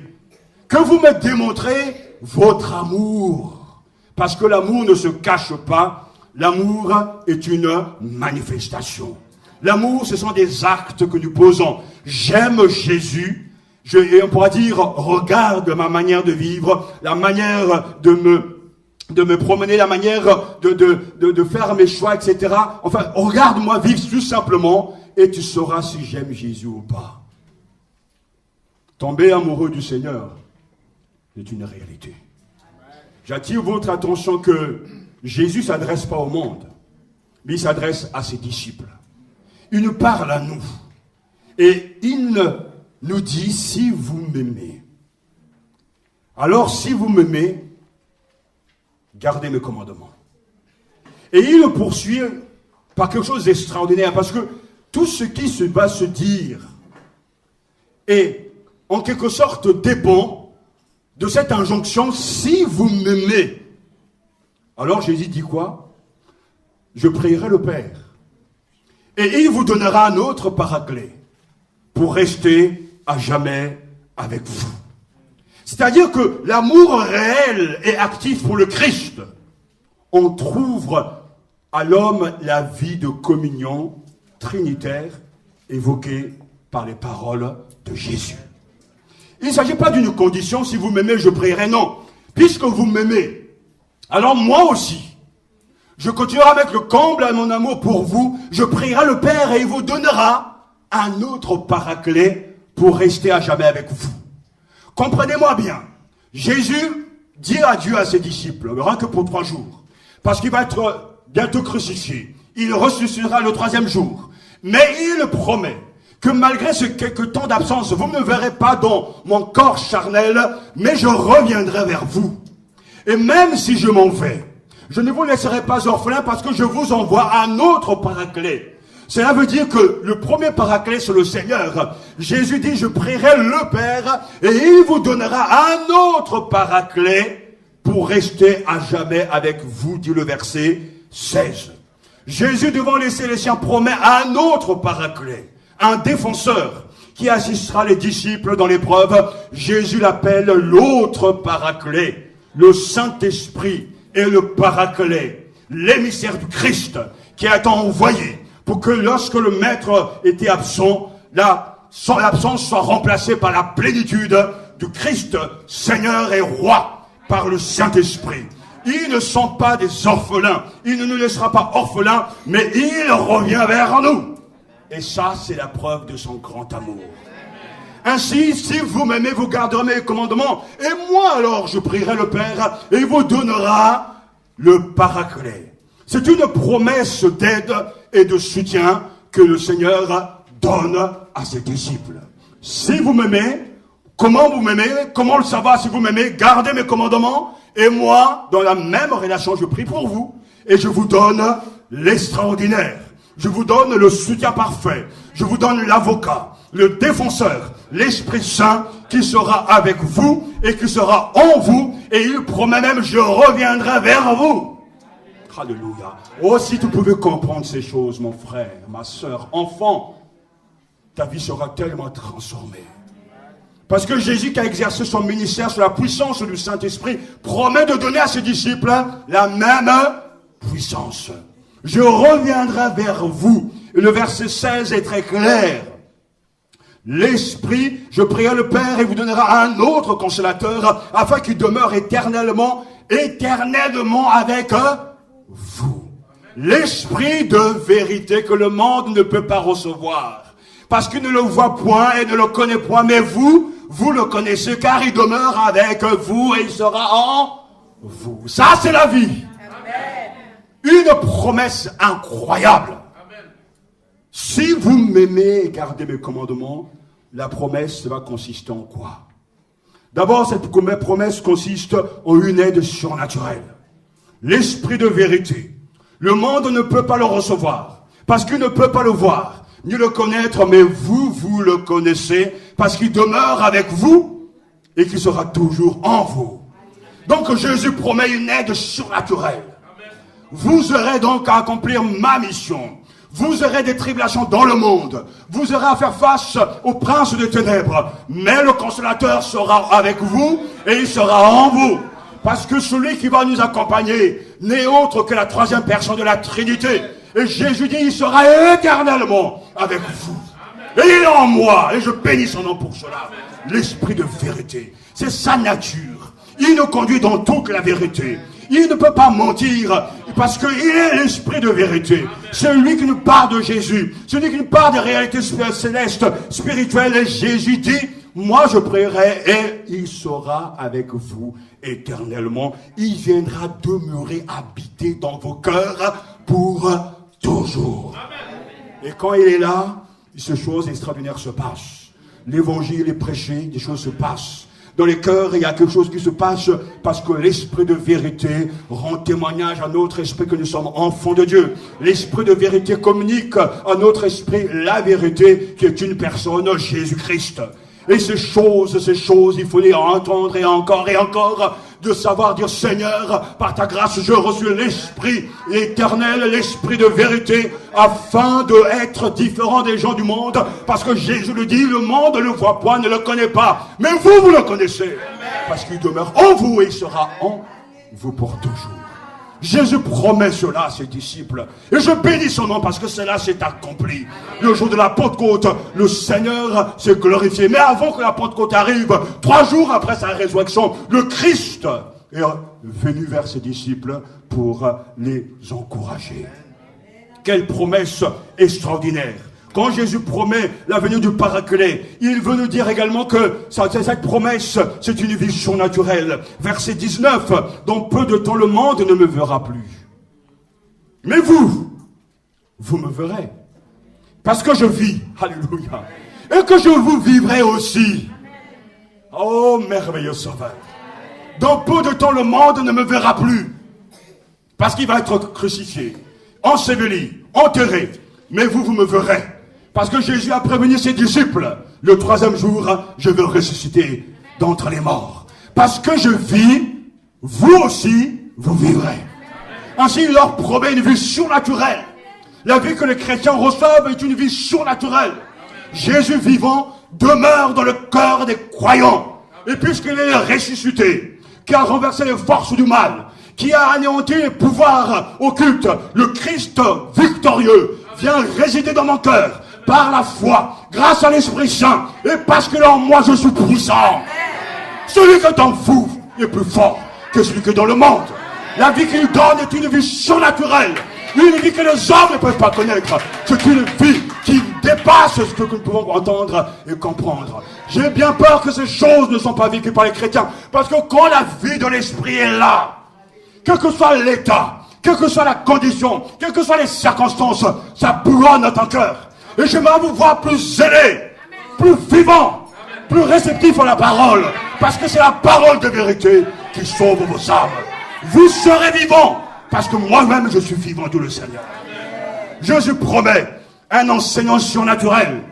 Que vous me démontrez votre amour. Parce que l'amour ne se cache pas. L'amour est une manifestation. L'amour, ce sont des actes que nous posons. J'aime Jésus. Et on pourra dire, regarde ma manière de vivre, la manière de me promener, la manière de faire mes choix, etc. Enfin, regarde-moi vivre tout simplement et tu sauras si j'aime Jésus ou pas. Tomber amoureux du Seigneur est une réalité. J'attire votre attention que Jésus ne s'adresse pas au monde, mais il s'adresse à ses disciples. Il nous parle à nous. Et il nous dit, si vous m'aimez. Alors, si vous m'aimez, gardez mes commandements. Et il le poursuit par quelque chose d'extraordinaire, parce que tout ce qui va se dire et en quelque sorte dépend de cette injonction, si vous m'aimez. Alors Jésus dit quoi? Je prierai le Père, et il vous donnera un autre paraclet pour rester à jamais avec vous. C'est-à-dire que l'amour réel et actif pour le Christ, on trouve à l'homme la vie de communion trinitaire évoquée par les paroles de Jésus. Il ne s'agit pas d'une condition, si vous m'aimez, je prierai, non. Puisque vous m'aimez, alors moi aussi, je continuerai avec le comble à mon amour pour vous, je prierai le Père et il vous donnera un autre paraclet pour rester à jamais avec vous. Comprenez-moi bien, Jésus dit adieu à ses disciples, rien que pour 3 jours, parce qu'il va être bientôt crucifié. Il ressuscitera le 3e jour. Mais il promet que malgré ce quelques temps d'absence, vous ne me verrez pas dans mon corps charnel, mais je reviendrai vers vous. Et même si je m'en vais, je ne vous laisserai pas orphelins parce que je vous envoie un autre paraclet. Cela veut dire que le premier paraclet, c'est le Seigneur. Jésus dit, je prierai le Père et il vous donnera un autre paraclet pour rester à jamais avec vous, dit le verset 16. Jésus, devant les Célestiens, promet un autre paraclet, un défenseur qui assistera les disciples dans l'épreuve. Jésus l'appelle l'autre paraclet, le Saint-Esprit et le paraclet, l'émissaire du Christ qui a été envoyé pour que lorsque le Maître était absent, son absence soit remplacée par la plénitude du Christ, Seigneur et Roi, par le Saint-Esprit. Ils ne sont pas des orphelins, il ne nous laissera pas orphelins, mais il revient vers nous. Et ça, c'est la preuve de son grand amour. Ainsi, si vous m'aimez, vous garderez mes commandements, et moi alors je prierai le Père, et il vous donnera le paraclet. C'est une promesse d'aide et de soutien que le Seigneur donne à ses disciples. Si vous m'aimez, comment vous m'aimez? Comment le savoir si vous m'aimez? Gardez mes commandements, et moi, dans la même relation, je prie pour vous, et je vous donne l'extraordinaire. Je vous donne le soutien parfait. Je vous donne l'avocat, le défenseur, l'Esprit Saint qui sera avec vous et qui sera en vous. Et il promet même, je reviendrai vers vous. Alléluia. Oh, si tu pouvais comprendre ces choses, mon frère, ma soeur, enfant, ta vie sera tellement transformée. Parce que Jésus qui a exercé son ministère sous la puissance du Saint-Esprit promet de donner à ses disciples la même puissance. Je reviendrai vers vous. Et le verset 16 est très clair. L'Esprit, je prierai le Père et vous donnera un autre consolateur afin qu'il demeure éternellement avec vous. L'Esprit de vérité que le monde ne peut pas recevoir. Parce qu'il ne le voit point et ne le connaît point. Mais vous le connaissez car il demeure avec vous et il sera en vous. Ça, c'est la vie. Une promesse incroyable. Si vous m'aimez et gardez mes commandements, la promesse va consister en quoi? D'abord, cette promesse consiste en une aide surnaturelle. L'Esprit de vérité. Le monde ne peut pas le recevoir, parce qu'il ne peut pas le voir, ni le connaître, mais vous le connaissez, parce qu'il demeure avec vous et qu'il sera toujours en vous. Donc Jésus promet une aide surnaturelle. Vous aurez donc à accomplir ma mission. Vous aurez des tribulations dans le monde. Vous aurez à faire face au prince des ténèbres. Mais le consolateur sera avec vous et il sera en vous. Parce que celui qui va nous accompagner n'est autre que la 3e personne de la Trinité. Et Jésus dit, il sera éternellement avec vous. Et il est en moi. Et je bénis son nom pour cela. L'Esprit de vérité. C'est sa nature. Il nous conduit dans toute la vérité. Il ne peut pas mentir parce qu'il est l'Esprit de vérité. C'est lui qui nous parle de Jésus. C'est lui qui nous parle des réalités célestes, spirituelles. Et Jésus dit, moi je prierai et il sera avec vous éternellement. Il viendra demeurer, habiter dans vos cœurs pour toujours. Et quand il est là, ces choses extraordinaires se passent. L'évangile est prêché, des choses se passent. Dans les cœurs, il y a quelque chose qui se passe parce que l'Esprit de vérité rend témoignage à notre esprit que nous sommes enfants de Dieu. L'Esprit de vérité communique à notre esprit la vérité qui est une personne, Jésus-Christ. Et ces choses, il faut les entendre et encore, de savoir dire, Seigneur, par ta grâce, je reçois l'Esprit éternel, l'Esprit de vérité, afin d'être différent des gens du monde, parce que Jésus le dit, le monde ne le voit point, ne le connaît pas, mais vous le connaissez, parce qu'il demeure en vous et il sera en vous pour toujours. Jésus promet cela à ses disciples. Et je bénis son nom parce que cela s'est accompli. Le jour de la Pentecôte, le Seigneur s'est glorifié. Mais avant que la Pentecôte arrive, 3 jours après sa résurrection, le Christ est venu vers ses disciples pour les encourager. Quelle promesse extraordinaire! Quand Jésus promet la venue du Paraclet, il veut nous dire également que cette promesse, c'est une vie surnaturelle. Verset 19, dans peu de temps le monde ne me verra plus. Mais vous me verrez. Parce que je vis, alléluia, et que je vous vivrai aussi. Oh, merveilleux Sauveur. Dans peu de temps le monde ne me verra plus. Parce qu'il va être crucifié, enseveli, enterré. Mais vous me verrez. Parce que Jésus a prévenu ses disciples, le 3e jour, je vais ressusciter d'entre les morts. Parce que je vis, vous aussi, vous vivrez. Ainsi, il leur promet une vie surnaturelle. La vie que les chrétiens reçoivent est une vie surnaturelle. Jésus vivant demeure dans le cœur des croyants. Et puisqu'il est ressuscité, qui a renversé les forces du mal, qui a anéanti les pouvoirs occultes, le Christ victorieux vient résider dans mon cœur. Par la foi, grâce à l'Esprit Saint, et parce que en moi je suis puissant. Celui qui est en vous est plus fort que celui qui est dans le monde. La vie qu'il donne est une vie surnaturelle, une vie que les hommes ne peuvent pas connaître. C'est une vie qui dépasse ce que nous pouvons entendre et comprendre. J'ai bien peur que ces choses ne sont pas vécues par les chrétiens, parce que quand la vie de l'Esprit est là, quel que soit l'état, quelle que soit la condition, quelles que soient les circonstances, ça bouillonne dans ton cœur. Et j'aimerais vous voir plus zélé, plus vivant, plus réceptif à la parole. Parce que c'est la parole de vérité qui sauve vos âmes. Vous serez vivants. Parce que moi-même je suis vivant, dit le Seigneur. Jésus promet un enseignant surnaturel.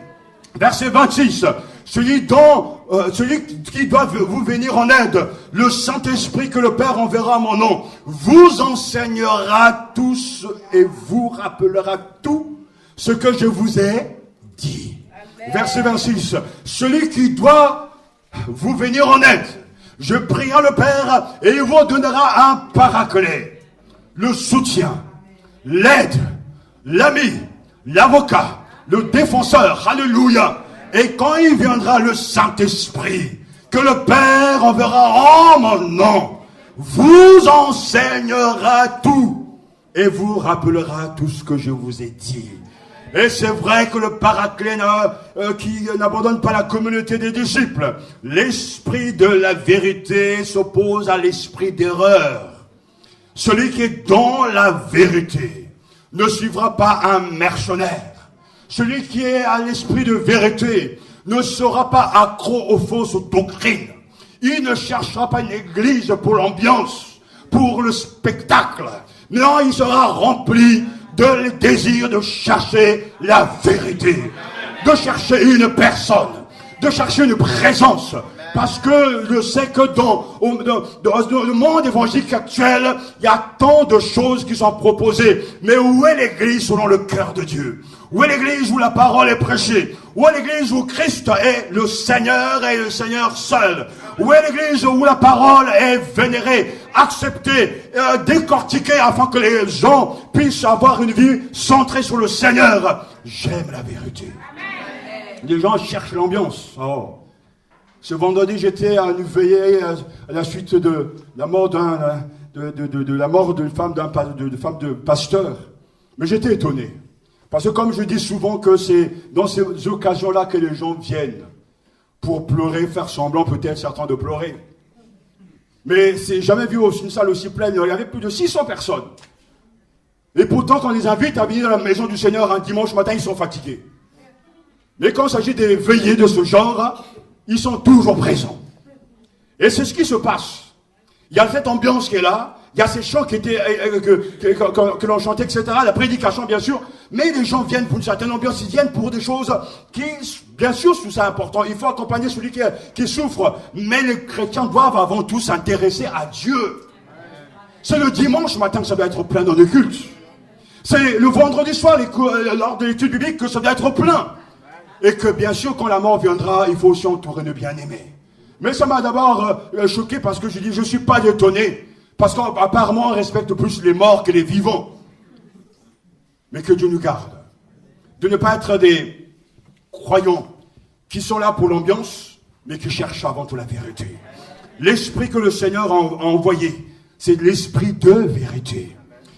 Verset 26. Celui qui doit vous venir en aide, le Saint-Esprit que le Père enverra à mon nom, vous enseignera tous et vous rappellera tout ce que je vous ai dit. Amen. Verset 26. Celui qui doit vous venir en aide, je prierai le Père et il vous donnera un paraclet, le soutien, l'aide, l'ami, l'avocat, le défenseur. Alléluia. Et quand il viendra le Saint-Esprit, que le Père enverra en mon nom, vous enseignera tout et vous rappellera tout ce que je vous ai dit. Et c'est vrai que le Paraclet qui n'abandonne pas la communauté des disciples. L'esprit de la vérité s'oppose à l'esprit d'erreur. Celui qui est dans la vérité ne suivra pas un mercenaire. Celui qui est à l'esprit de vérité ne sera pas accro aux fausses doctrines. Il ne cherchera pas une église pour l'ambiance, pour le spectacle. Non, il sera rempli de désir de chercher la vérité, de chercher une personne, de chercher une présence. Parce que je sais que dans le monde évangélique actuel, il y a tant de choses qui sont proposées. Mais où est l'église selon le cœur de Dieu? Où est l'église où la parole est prêchée? Où est l'église où Christ est le Seigneur et le Seigneur seul? Où est l'église où la parole est vénérée, acceptée, décortiquée afin que les gens puissent avoir une vie centrée sur le Seigneur? J'aime la vérité. Les gens cherchent l'ambiance. Oh. Ce vendredi, j'étais à une veillée à la suite de la mort d'une femme de pasteur. Mais j'étais étonné. Parce que comme je dis souvent que c'est dans ces occasions-là que les gens viennent pour pleurer, faire semblant peut-être certains de pleurer. Mais c'est jamais vu une salle aussi pleine. Il y avait plus de 600 personnes. Et pourtant, quand on les invite à venir dans la maison du Seigneur un dimanche matin, ils sont fatigués. Mais quand il s'agit des veillées de ce genre, ils sont toujours présents. Et c'est ce qui se passe. Il y a cette ambiance qui est là. Il y a ces chants qui étaient, que l'on chantait, etc. La prédication, bien sûr. Mais les gens viennent pour une certaine ambiance. Ils viennent pour des choses qui Bien sûr, tout ça est important. Il faut accompagner celui qui souffre. Mais les chrétiens doivent avant tout s'intéresser à Dieu. C'est le dimanche matin que ça doit être plein dans les cultes. C'est le vendredi soir, lors de l'étude biblique, que ça doit être plein. Et que bien sûr, quand la mort viendra, il faut aussi entourer de bien-aimés. Mais ça m'a d'abord choqué parce que je dis, je ne suis pas étonné. Parce qu'apparemment, on respecte plus les morts que les vivants. Mais que Dieu nous garde. De ne pas être des croyants qui sont là pour l'ambiance, mais qui cherchent avant tout la vérité. L'esprit que le Seigneur a envoyé, c'est l'esprit de vérité,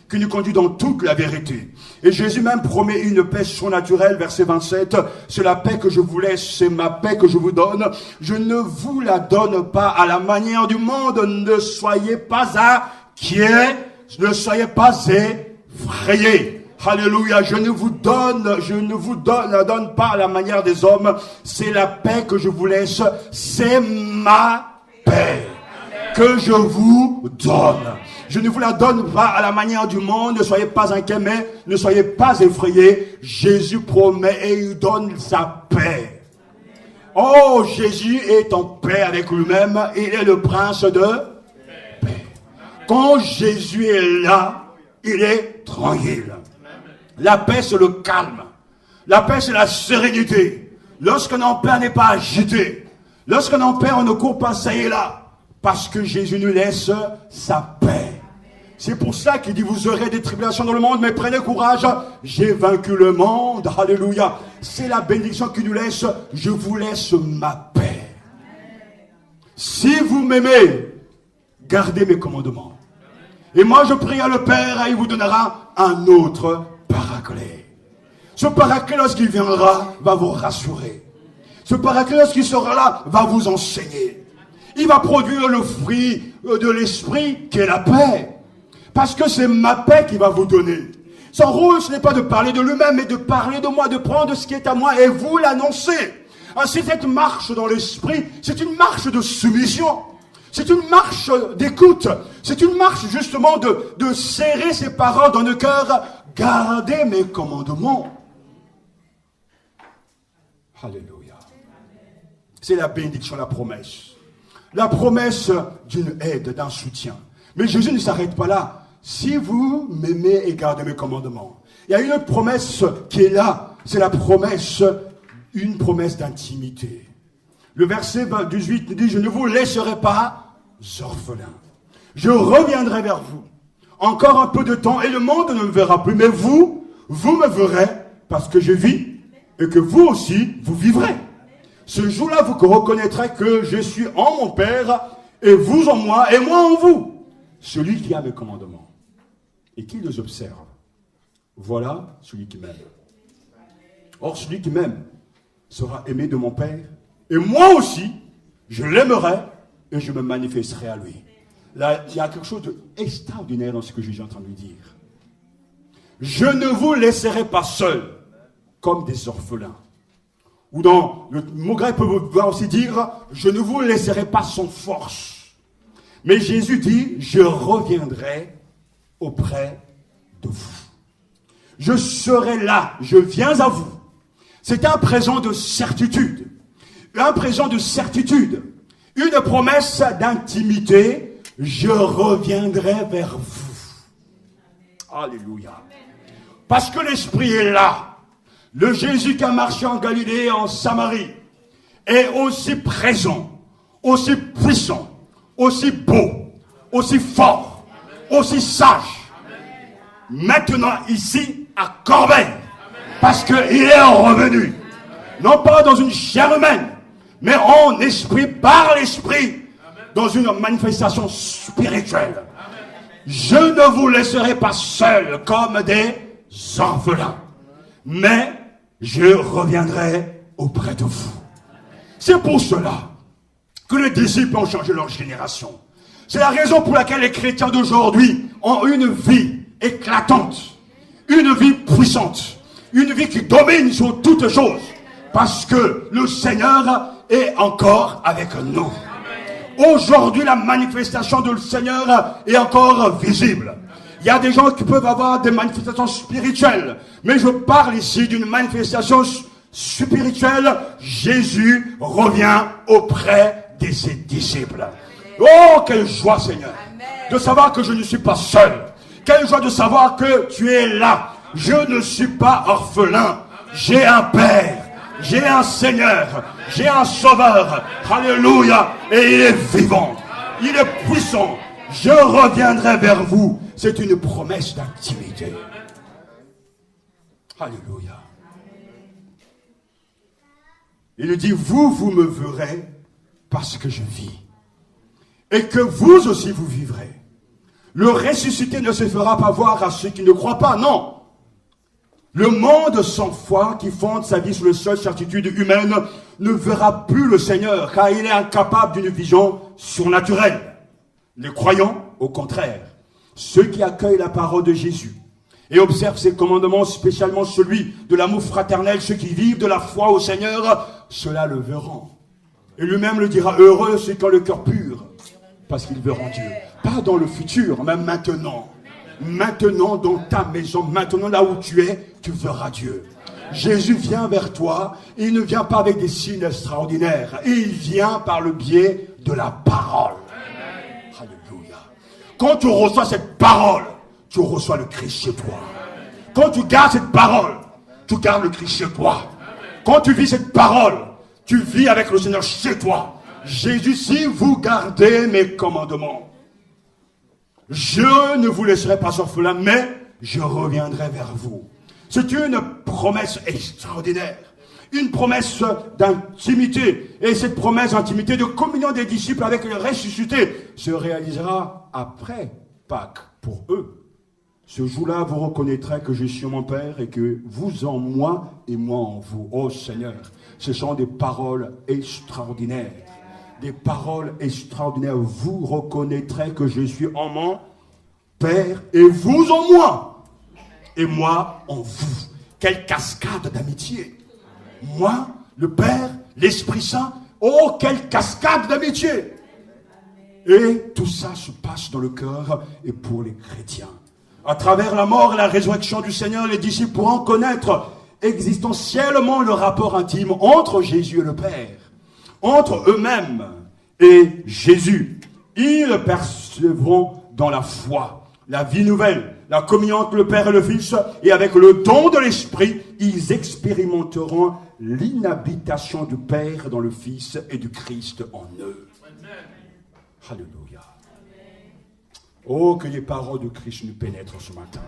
qui nous conduit dans toute la vérité. Et Jésus même promet une paix surnaturelle, verset 27, c'est la paix que je vous laisse, c'est ma paix que je vous donne. Je ne vous la donne pas à la manière du monde, ne soyez pas inquiets, ne soyez pas effrayés. Alléluia, je ne vous la donne pas à la manière des hommes, c'est la paix que je vous laisse, c'est ma paix que je vous donne. Je ne vous la donne pas à la manière du monde, ne soyez pas inquiets, mais ne soyez pas effrayés. Jésus promet et il donne sa paix. Oh, Jésus est en paix avec lui-même, il est le prince de paix. Quand Jésus est là, il est tranquille. La paix, c'est le calme. La paix, c'est la sérénité. Lorsqu'on est en paix, on n'est pas agité. Lorsqu'on est en paix, on ne court pas ça et là. Parce que Jésus nous laisse sa paix. C'est pour ça qu'il dit, vous aurez des tribulations dans le monde, mais prenez courage. J'ai vaincu le monde. Alléluia. C'est la bénédiction qu'il nous laisse. Je vous laisse ma paix. Si vous m'aimez, gardez mes commandements. Et moi, je prie à le Père et il vous donnera un autre Paraclet. Ce Paraclet, lorsqu'il viendra, va vous rassurer. Ce Paraclet, lorsqu'il sera là, va vous enseigner. Il va produire le fruit de l'esprit qui est la paix. Parce que c'est ma paix qu'il va vous donner. Son rôle, ce n'est pas de parler de lui-même, mais de parler de moi, de prendre ce qui est à moi et vous l'annoncer. Ainsi, cette marche dans l'esprit, c'est une marche de soumission. C'est une marche d'écoute. C'est une marche justement de serrer ses paroles dans le cœur. Gardez mes commandements. Alléluia. C'est la bénédiction, la promesse. La promesse d'une aide, d'un soutien. Mais Jésus ne s'arrête pas là. Si vous m'aimez et gardez mes commandements. Il y a une autre promesse qui est là. C'est la promesse, une promesse d'intimité. Le verset 18 dit, je ne vous laisserai pas orphelins. Je reviendrai vers vous. Encore un peu de temps et le monde ne me verra plus. Mais vous me verrez parce que je vis et que vous aussi, vous vivrez. Ce jour-là, vous reconnaîtrez que je suis en mon Père et vous en moi et moi en vous. Celui qui a mes commandements et qui les observe, voilà celui qui m'aime. Or, celui qui m'aime sera aimé de mon Père et moi aussi, je l'aimerai et je me manifesterai à lui. Là, il y a quelque chose d'extraordinaire dans ce que Jésus est en train de dire. Je ne vous laisserai pas seuls comme des orphelins. Ou dans le mot grec peut vouloir aussi dire, je ne vous laisserai pas sans force. Mais Jésus dit, je reviendrai auprès de vous. Je serai là, je viens à vous. C'est un présent de certitude. Un présent de certitude. Une promesse d'intimité. Je reviendrai vers vous. Alléluia. Parce que l'Esprit est là. Le Jésus qui a marché en Galilée et en Samarie est aussi présent, aussi puissant, aussi beau, aussi fort, aussi sage. Maintenant ici à Corbeil. Parce qu'il est revenu. Non pas dans une chair humaine, mais en esprit, par l'Esprit. Dans une manifestation spirituelle. Je ne vous laisserai pas seuls comme des orphelins, mais je reviendrai auprès de vous. C'est pour cela que les disciples ont changé leur génération. C'est la raison pour laquelle les chrétiens d'aujourd'hui ont une vie éclatante, une vie puissante, une vie qui domine sur toutes choses, parce que le Seigneur est encore avec nous. Aujourd'hui, la manifestation du Seigneur est encore visible. Il y a des gens qui peuvent avoir des manifestations spirituelles, mais je parle ici d'une manifestation spirituelle, Jésus revient auprès de ses disciples. Oh, quelle joie, Seigneur, de savoir que je ne suis pas seul. Quelle joie de savoir que tu es là. Je ne suis pas orphelin. J'ai un Père, j'ai un Seigneur, j'ai un Sauveur. Alléluia. Et il est vivant, il est puissant. Je reviendrai vers vous. C'est une promesse d'intimité. Alléluia. Il dit, vous me verrez parce que je vis. Et que vous aussi vous vivrez. Le ressuscité ne se fera pas voir à ceux qui ne croient pas, non. Le monde sans foi, qui fonde sa vie sur les seules certitudes humaines, ne verra plus le Seigneur, car il est incapable d'une vision surnaturelle. Les croyants, au contraire, ceux qui accueillent la parole de Jésus et observent ses commandements, spécialement celui de l'amour fraternel, ceux qui vivent de la foi au Seigneur, ceux-là le verront. Et lui-même le dira, heureux ceux qui ont le cœur pur, parce qu'ils verront Dieu. Pas dans le futur, mais maintenant. Maintenant dans ta maison, maintenant là où tu es, tu verras Dieu. Jésus vient vers toi, il ne vient pas avec des signes extraordinaires, il vient par le biais de la parole. Alléluia. Quand tu reçois cette parole, tu reçois le Christ chez toi. Quand tu gardes cette parole, tu gardes le Christ chez toi. Quand tu vis cette parole, tu vis avec le Seigneur chez toi. Jésus, si vous gardez mes commandements, je ne vous laisserai pas orphelin, mais je reviendrai vers vous. C'est une promesse extraordinaire. Une promesse d'intimité. Et cette promesse d'intimité, de communion des disciples avec le ressuscité, se réalisera après Pâques pour eux. Ce jour-là, vous reconnaîtrez que je suis mon Père et que vous en moi et moi en vous. Oh Seigneur, ce sont des paroles extraordinaires. Des paroles extraordinaires. Vous reconnaîtrez que je suis en mon Père et vous en moi. Et moi en vous. Quelle cascade d'amitié. Moi, le Père, l'Esprit Saint. Oh, quelle cascade d'amitié. Et tout ça se passe dans le cœur et pour les chrétiens. À travers la mort et la résurrection du Seigneur, les disciples pourront connaître existentiellement le rapport intime entre Jésus et le Père. Entre eux-mêmes et Jésus. Ils percevront dans la foi la vie nouvelle, la communion entre le Père et le Fils, et avec le don de l'Esprit, ils expérimenteront l'inhabitation du Père dans le Fils et du Christ en eux. Alléluia. Oh, que les paroles de Christ nous pénètrent ce matin.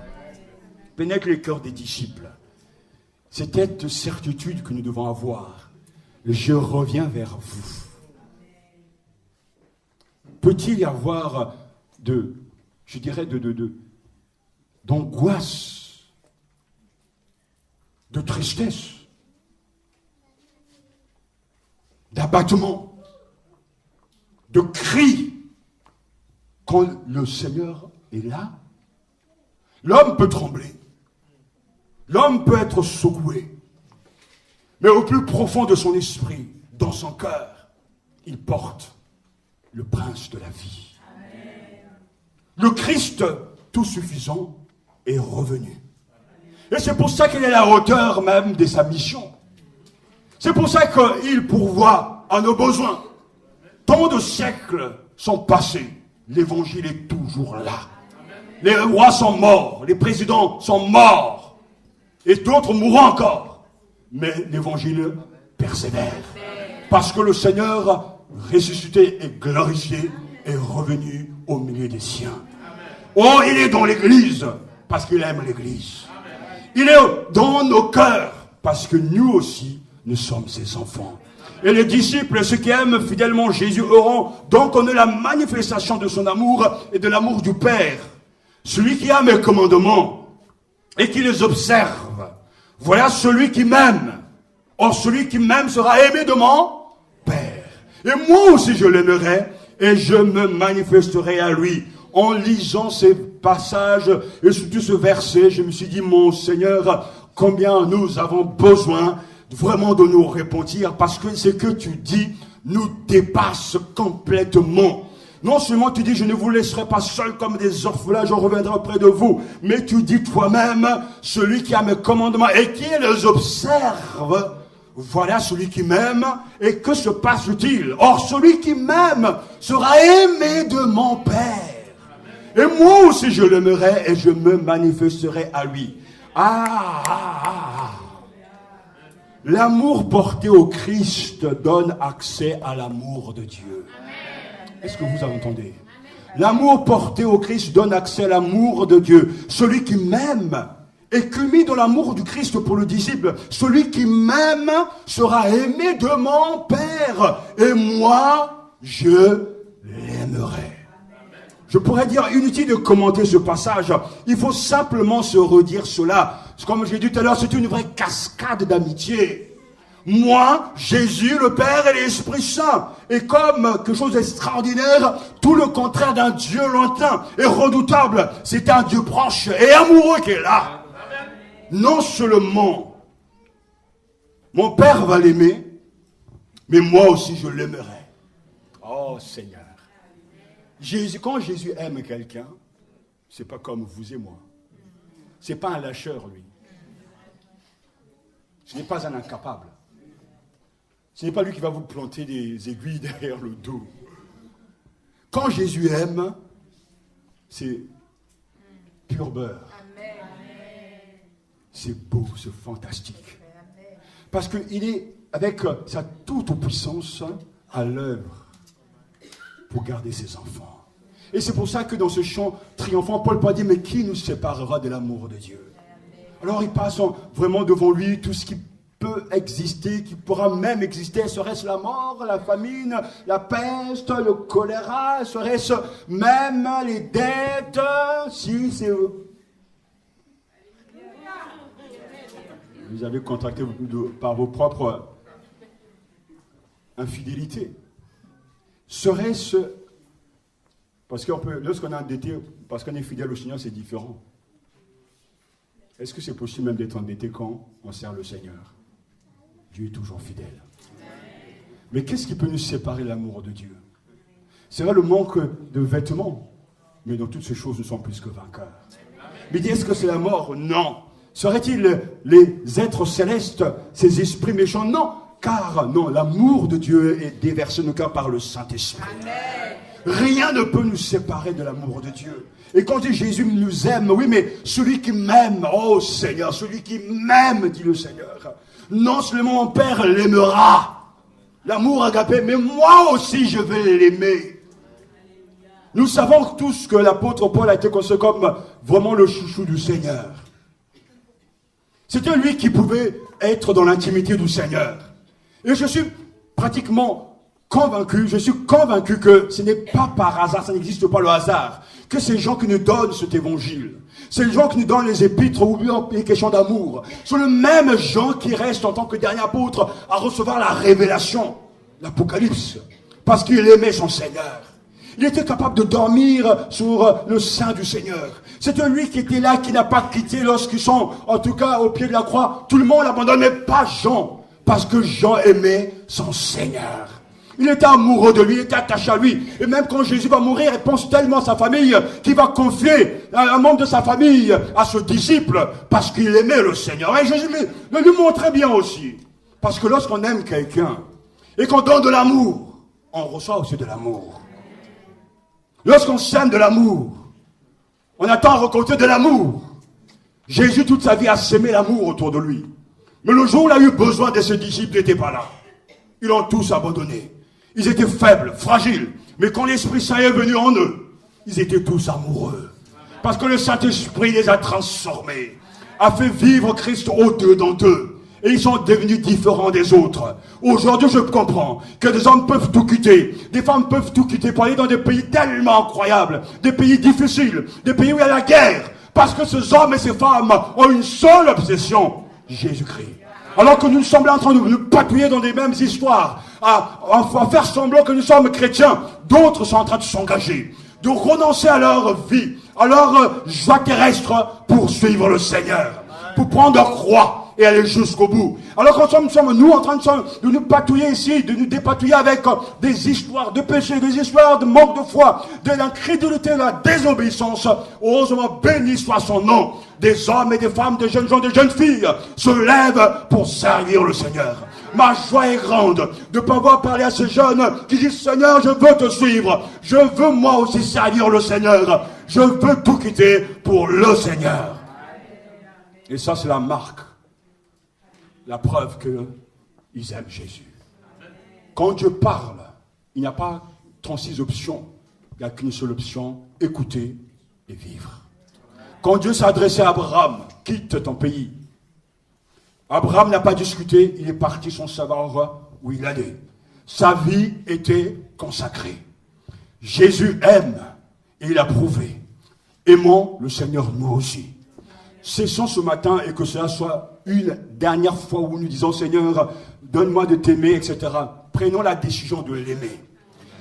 Pénètrent les cœurs des disciples. C'est cette certitude que nous devons avoir. Je reviens vers vous. Peut-il y avoir d'angoisse, de tristesse, d'abattement, de cris quand le Seigneur est là? L'homme peut trembler, l'homme peut être secoué, mais au plus profond de son esprit, dans son cœur, il porte le prince de la vie. Le Christ tout suffisant est revenu. Et c'est pour ça qu'il est à la hauteur même de sa mission. C'est pour ça qu'il pourvoit à nos besoins. Tant de siècles sont passés. L'évangile est toujours là. Les rois sont morts. Les présidents sont morts. Et d'autres mourront encore. Mais l'évangile persévère. Parce que le Seigneur ressuscité et glorifié est revenu au milieu des siens. Oh, il est dans l'église parce qu'il aime l'église. Il est dans nos cœurs parce que nous aussi, nous sommes ses enfants. Et les disciples, ceux qui aiment fidèlement Jésus, auront donc connu la manifestation de son amour et de l'amour du Père. Celui qui a mes commandements et qui les observe, voilà celui qui m'aime. Or, celui qui m'aime sera aimé de mon Père. Et moi aussi, je l'aimerai et je me manifesterai à lui. En lisant ces passages et surtout ce verset, je me suis dit, mon Seigneur, combien nous avons besoin vraiment de nous repentir, parce que ce que tu dis nous dépasse complètement. Non seulement tu dis, je ne vous laisserai pas seul comme des orphelins, je reviendrai auprès de vous, mais tu dis toi-même, celui qui a mes commandements et qui les observe voilà celui qui m'aime, et que se passe-t-il? Or, celui qui m'aime sera aimé de mon Père. Et moi aussi je l'aimerai et je me manifesterai à lui. L'amour porté au Christ donne accès à l'amour de Dieu. Est-ce que vous entendez? L'amour porté au Christ donne accès à l'amour de Dieu. Celui qui m'aime est commis dans l'amour du Christ pour le disciple. Celui qui m'aime sera aimé de mon Père. Et moi, je l'aimerai. Je pourrais dire, inutile de commenter ce passage. Il faut simplement se redire cela. Comme j'ai dit tout à l'heure, c'est une vraie cascade d'amitié. Moi, Jésus, le Père et l'Esprit Saint. Et comme quelque chose d'extraordinaire, tout le contraire d'un Dieu lointain et redoutable. C'est un Dieu proche et amoureux qui est là. Non seulement mon Père va l'aimer, mais moi aussi je l'aimerai. Oh Seigneur. Quand Jésus aime quelqu'un, c'est pas comme vous et moi. C'est pas un lâcheur, lui. Ce n'est pas un incapable. Ce n'est pas lui qui va vous planter des aiguilles derrière le dos. Quand Jésus aime, c'est pur beurre. C'est beau, c'est fantastique. Parce qu'il est, avec sa toute-puissance, à l'œuvre pour garder ses enfants. Et c'est pour ça que dans ce chant triomphant, Paul peut dire, mais qui nous séparera de l'amour de Dieu? Alors il passe vraiment devant lui tout ce qui peut exister, qui pourra même exister. Serait-ce la mort, la famine, la peste, le choléra? Serait-ce même les dettes? Si c'est... Vous avez contracté par vos propres infidélités. Serait-ce... Parce que lorsqu'on est endetté, parce qu'on est fidèle au Seigneur, c'est différent. Est-ce que c'est possible même d'être endetté quand on sert le Seigneur? Dieu est toujours fidèle. Mais qu'est-ce qui peut nous séparer de l'amour de Dieu? C'est vrai le manque de vêtements, mais dans toutes ces choses, nous sommes plus que vainqueurs. Mais est-ce que c'est la mort? Non. Serait-il les êtres célestes, ces esprits méchants? Non. Car non, l'amour de Dieu est déversé dans nos cœurs par le Saint-Esprit. Rien ne peut nous séparer de l'amour de Dieu. Et quand dit Jésus nous aime, oui, mais celui qui m'aime, oh Seigneur, celui qui m'aime, dit le Seigneur, non seulement mon Père l'aimera, l'amour agapé, mais moi aussi je vais l'aimer. Nous savons tous que l'apôtre Paul a été considéré comme vraiment le chouchou du Seigneur. C'était lui qui pouvait être dans l'intimité du Seigneur. Et je suis pratiquement je suis convaincu que ce n'est pas par hasard, ça n'existe pas le hasard, que ces gens qui nous donnent cet évangile, ces gens qui nous donnent les épîtres ou bien les questions d'amour, sont les mêmes gens qui restent en tant que dernier apôtre à recevoir la révélation, l'Apocalypse, parce qu'il aimait son Seigneur. Il était capable de dormir sur le sein du Seigneur. C'était lui qui était là, qui n'a pas quitté lorsqu'ils sont, en tout cas, au pied de la croix. Tout le monde l'abandonne, mais pas Jean, parce que Jean aimait son Seigneur. Il était amoureux de lui, il était attaché à lui. Et même quand Jésus va mourir, il pense tellement à sa famille qu'il va confier un membre de sa famille à ce disciple parce qu'il aimait le Seigneur. Et Jésus le lui montrait bien aussi. Parce que lorsqu'on aime quelqu'un et qu'on donne de l'amour, on reçoit aussi de l'amour. Lorsqu'on sème de l'amour, on attend à récolter de l'amour. Jésus, toute sa vie, a sémé l'amour autour de lui. Mais le jour où il a eu besoin de ses disciples, il n'était pas là. Ils l'ont tous abandonné. Ils étaient faibles, fragiles. Mais quand l'Esprit Saint est venu en eux, ils étaient tous amoureux. Parce que le Saint-Esprit les a transformés, a fait vivre Christ au-dedans d'entre eux. Et ils sont devenus différents des autres. Aujourd'hui, je comprends que des hommes peuvent tout quitter, des femmes peuvent tout quitter pour aller dans des pays tellement incroyables, des pays difficiles, des pays où il y a la guerre. Parce que ces hommes et ces femmes ont une seule obsession, Jésus-Christ. Alors que nous sommes là en train de nous patouiller dans des mêmes histoires, à faire semblant que nous sommes chrétiens, d'autres sont en train de s'engager, de renoncer à leur vie, à leur joie terrestre pour suivre le Seigneur, pour prendre leur croix et aller jusqu'au bout. Alors que nous sommes nous en train de nous patouiller ici, de nous dépatouiller avec des histoires de péché, des histoires de manque de foi, de l'incrédulité, de la désobéissance. Heureusement, béni soit son nom. Des hommes et des femmes, des jeunes gens, des jeunes filles se lèvent pour servir le Seigneur. Ma joie est grande de pouvoir parler à ces jeunes qui disent, Seigneur, je veux te suivre. Je veux moi aussi servir le Seigneur. Je veux tout quitter pour le Seigneur. Et ça, c'est la marque, la preuve qu'ils aiment Jésus. Quand Dieu parle, il n'y a pas 36 options. Il n'y a qu'une seule option, écouter et vivre. Quand Dieu s'est adressé à Abraham, quitte ton pays. Abraham n'a pas discuté, il est parti sans savoir où il allait. Sa vie était consacrée. Jésus aime et il a prouvé. Aimons le Seigneur nous aussi. Cessons ce matin et que cela soit une dernière fois où nous disons, Seigneur, donne-moi de t'aimer, etc. Prenons la décision de l'aimer.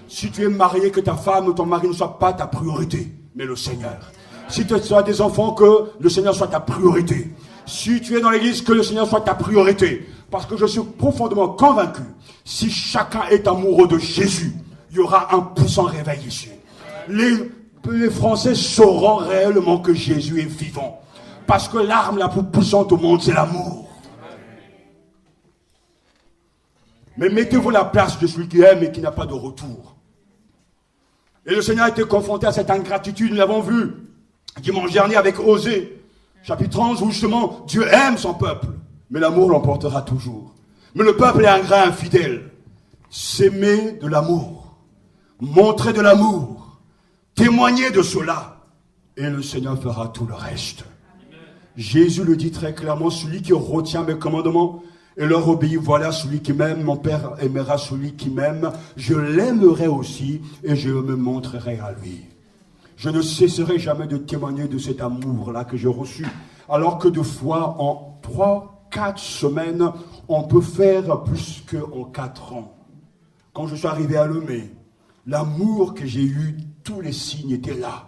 Si tu es marié, que ta femme ou ton mari ne soit pas ta priorité, mais le Seigneur. Si tu as des enfants, que le Seigneur soit ta priorité. Si tu es dans l'église, que le Seigneur soit ta priorité. Parce que je suis profondément convaincu, si chacun est amoureux de Jésus, il y aura un puissant réveil ici. Les Français sauront réellement que Jésus est vivant. Parce que l'arme la plus puissante au monde, c'est l'amour. Mais mettez-vous à la place de celui qui aime et qui n'a pas de retour. Et le Seigneur a été confronté à cette ingratitude, nous l'avons vu dimanche dernier avec Osée, chapitre 11, où justement Dieu aime son peuple, mais l'amour l'emportera toujours. Mais le peuple est ingrat, infidèle. S'aimer de l'amour, montrer de l'amour, témoigner de cela, et le Seigneur fera tout le reste. Jésus le dit très clairement, celui qui retient mes commandements et leur obéit, voilà celui qui m'aime, mon Père aimera celui qui m'aime, je l'aimerai aussi et je me montrerai à lui. Je ne cesserai jamais de témoigner de cet amour-là que j'ai reçu, alors que de fois, en 3-4 semaines, on peut faire plus qu'en 4 ans. Quand je suis arrivé à Lemay, l'amour que j'ai eu, tous les signes étaient là.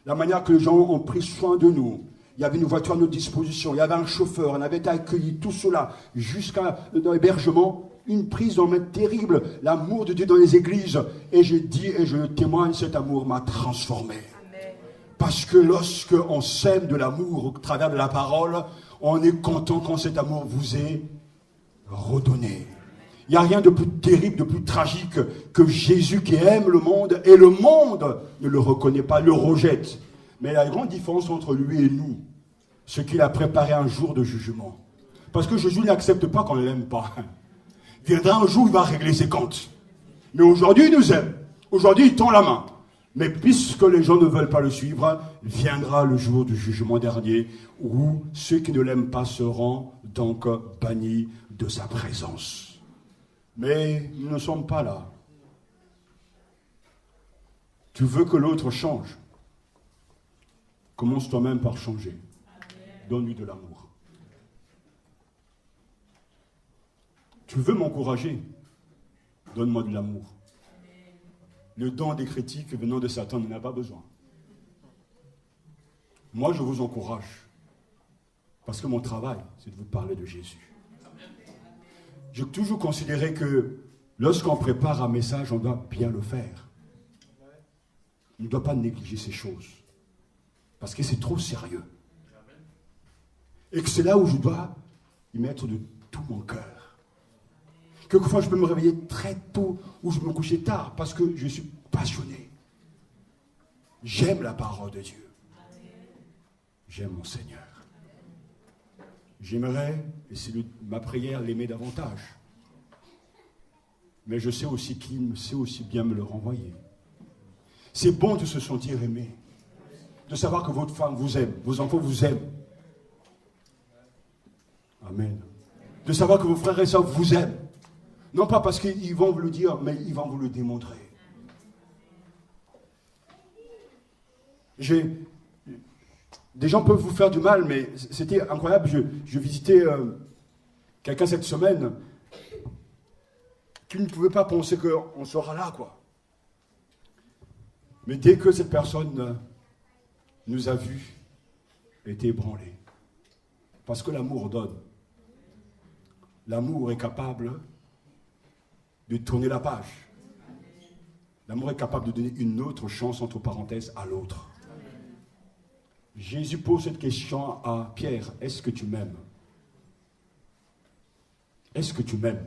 La manière que les gens ont pris soin de nous. Il y avait une voiture à notre disposition, il y avait un chauffeur, on avait été accueillis, tout cela, jusqu'à l'hébergement, une prise en main terrible, l'amour de Dieu dans les églises. Et je dis et je témoigne, cet amour m'a transformé. Amen. Parce que lorsque on sème de l'amour au travers de la parole, on est content quand cet amour vous est redonné. Il n'y a rien de plus terrible, de plus tragique que Jésus qui aime le monde et le monde ne le reconnaît pas, le rejette. Mais il y a une grande différence entre lui et nous, ce qu'il a préparé un jour de jugement. Parce que Jésus n'accepte pas qu'on ne l'aime pas. Il viendra un jour où il va régler ses comptes. Mais aujourd'hui, il nous aime. Aujourd'hui, il tend la main. Mais puisque les gens ne veulent pas le suivre, viendra le jour du jugement dernier où ceux qui ne l'aiment pas seront donc bannis de sa présence. Mais nous ne sommes pas là. Tu veux que l'autre change. Commence toi-même par changer. Donne-lui de l'amour. Tu veux m'encourager? Donne-moi de l'amour. Le don des critiques venant de Satan n'en a pas besoin. Moi, je vous encourage. Parce que mon travail, c'est de vous parler de Jésus. J'ai toujours considéré que lorsqu'on prépare un message, on doit bien le faire. On ne doit pas négliger ces choses. Parce que c'est trop sérieux. Et que c'est là où je dois y mettre de tout mon cœur. Quelquefois, je peux me réveiller très tôt ou je peux me coucher tard parce que je suis passionné. J'aime la parole de Dieu. J'aime mon Seigneur. J'aimerais, et c'est ma prière, l'aimer davantage. Mais je sais aussi qu'il sait aussi bien me le renvoyer. C'est bon de se sentir aimé. De savoir que votre femme vous aime, vos enfants vous aiment. Amen. De savoir que vos frères et sœurs vous aiment. Non pas parce qu'ils vont vous le dire, mais ils vont vous le démontrer. Des gens peuvent vous faire du mal, mais c'était incroyable. Je visitais quelqu'un cette semaine qui ne pouvait pas penser qu'on sera là, quoi. Mais dès que cette personne nous a vus, été ébranlé. Parce que l'amour donne. L'amour est capable de tourner la page. L'amour est capable de donner une autre chance, entre parenthèses, à l'autre. Jésus pose cette question à Pierre. Est-ce que tu m'aimes? est-ce que tu m'aimes?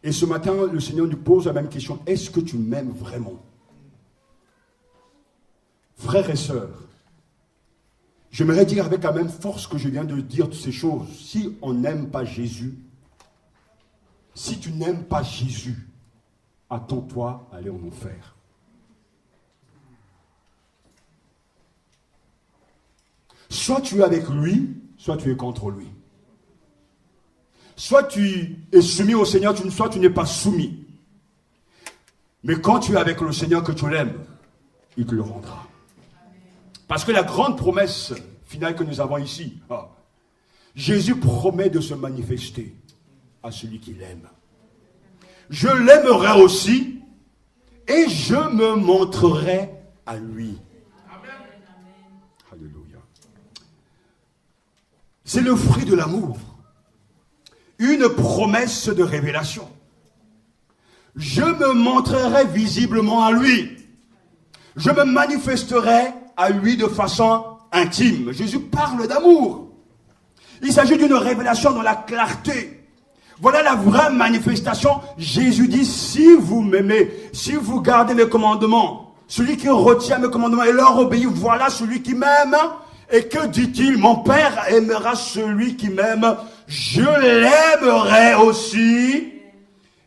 Et ce matin, le Seigneur nous pose la même question. Est-ce que tu m'aimes vraiment? Frères et sœurs, j'aimerais dire avec la même force que je viens de dire toutes ces choses, si on n'aime pas Jésus, si tu n'aimes pas Jésus, attends-toi à aller en enfer. Soit tu es avec lui, soit tu es contre lui. Soit tu es soumis au Seigneur, soit tu n'es pas soumis. Mais quand tu es avec le Seigneur, que tu l'aimes, il te le rendra. Parce que la grande promesse finale que nous avons ici, Jésus promet de se manifester à celui qui l'aime. Je l'aimerai aussi et je me montrerai à lui. Alléluia. C'est le fruit de l'amour. Une promesse de révélation. Je me montrerai visiblement à lui. Je me manifesterai à lui de façon intime. Jésus parle d'amour. Il s'agit d'une révélation dans la clarté. Voilà la vraie manifestation. Jésus dit, si vous m'aimez, si vous gardez mes commandements, celui qui retient mes commandements et leur obéit, voilà celui qui m'aime. Et que dit-il? Mon Père aimera celui qui m'aime. Je l'aimerai aussi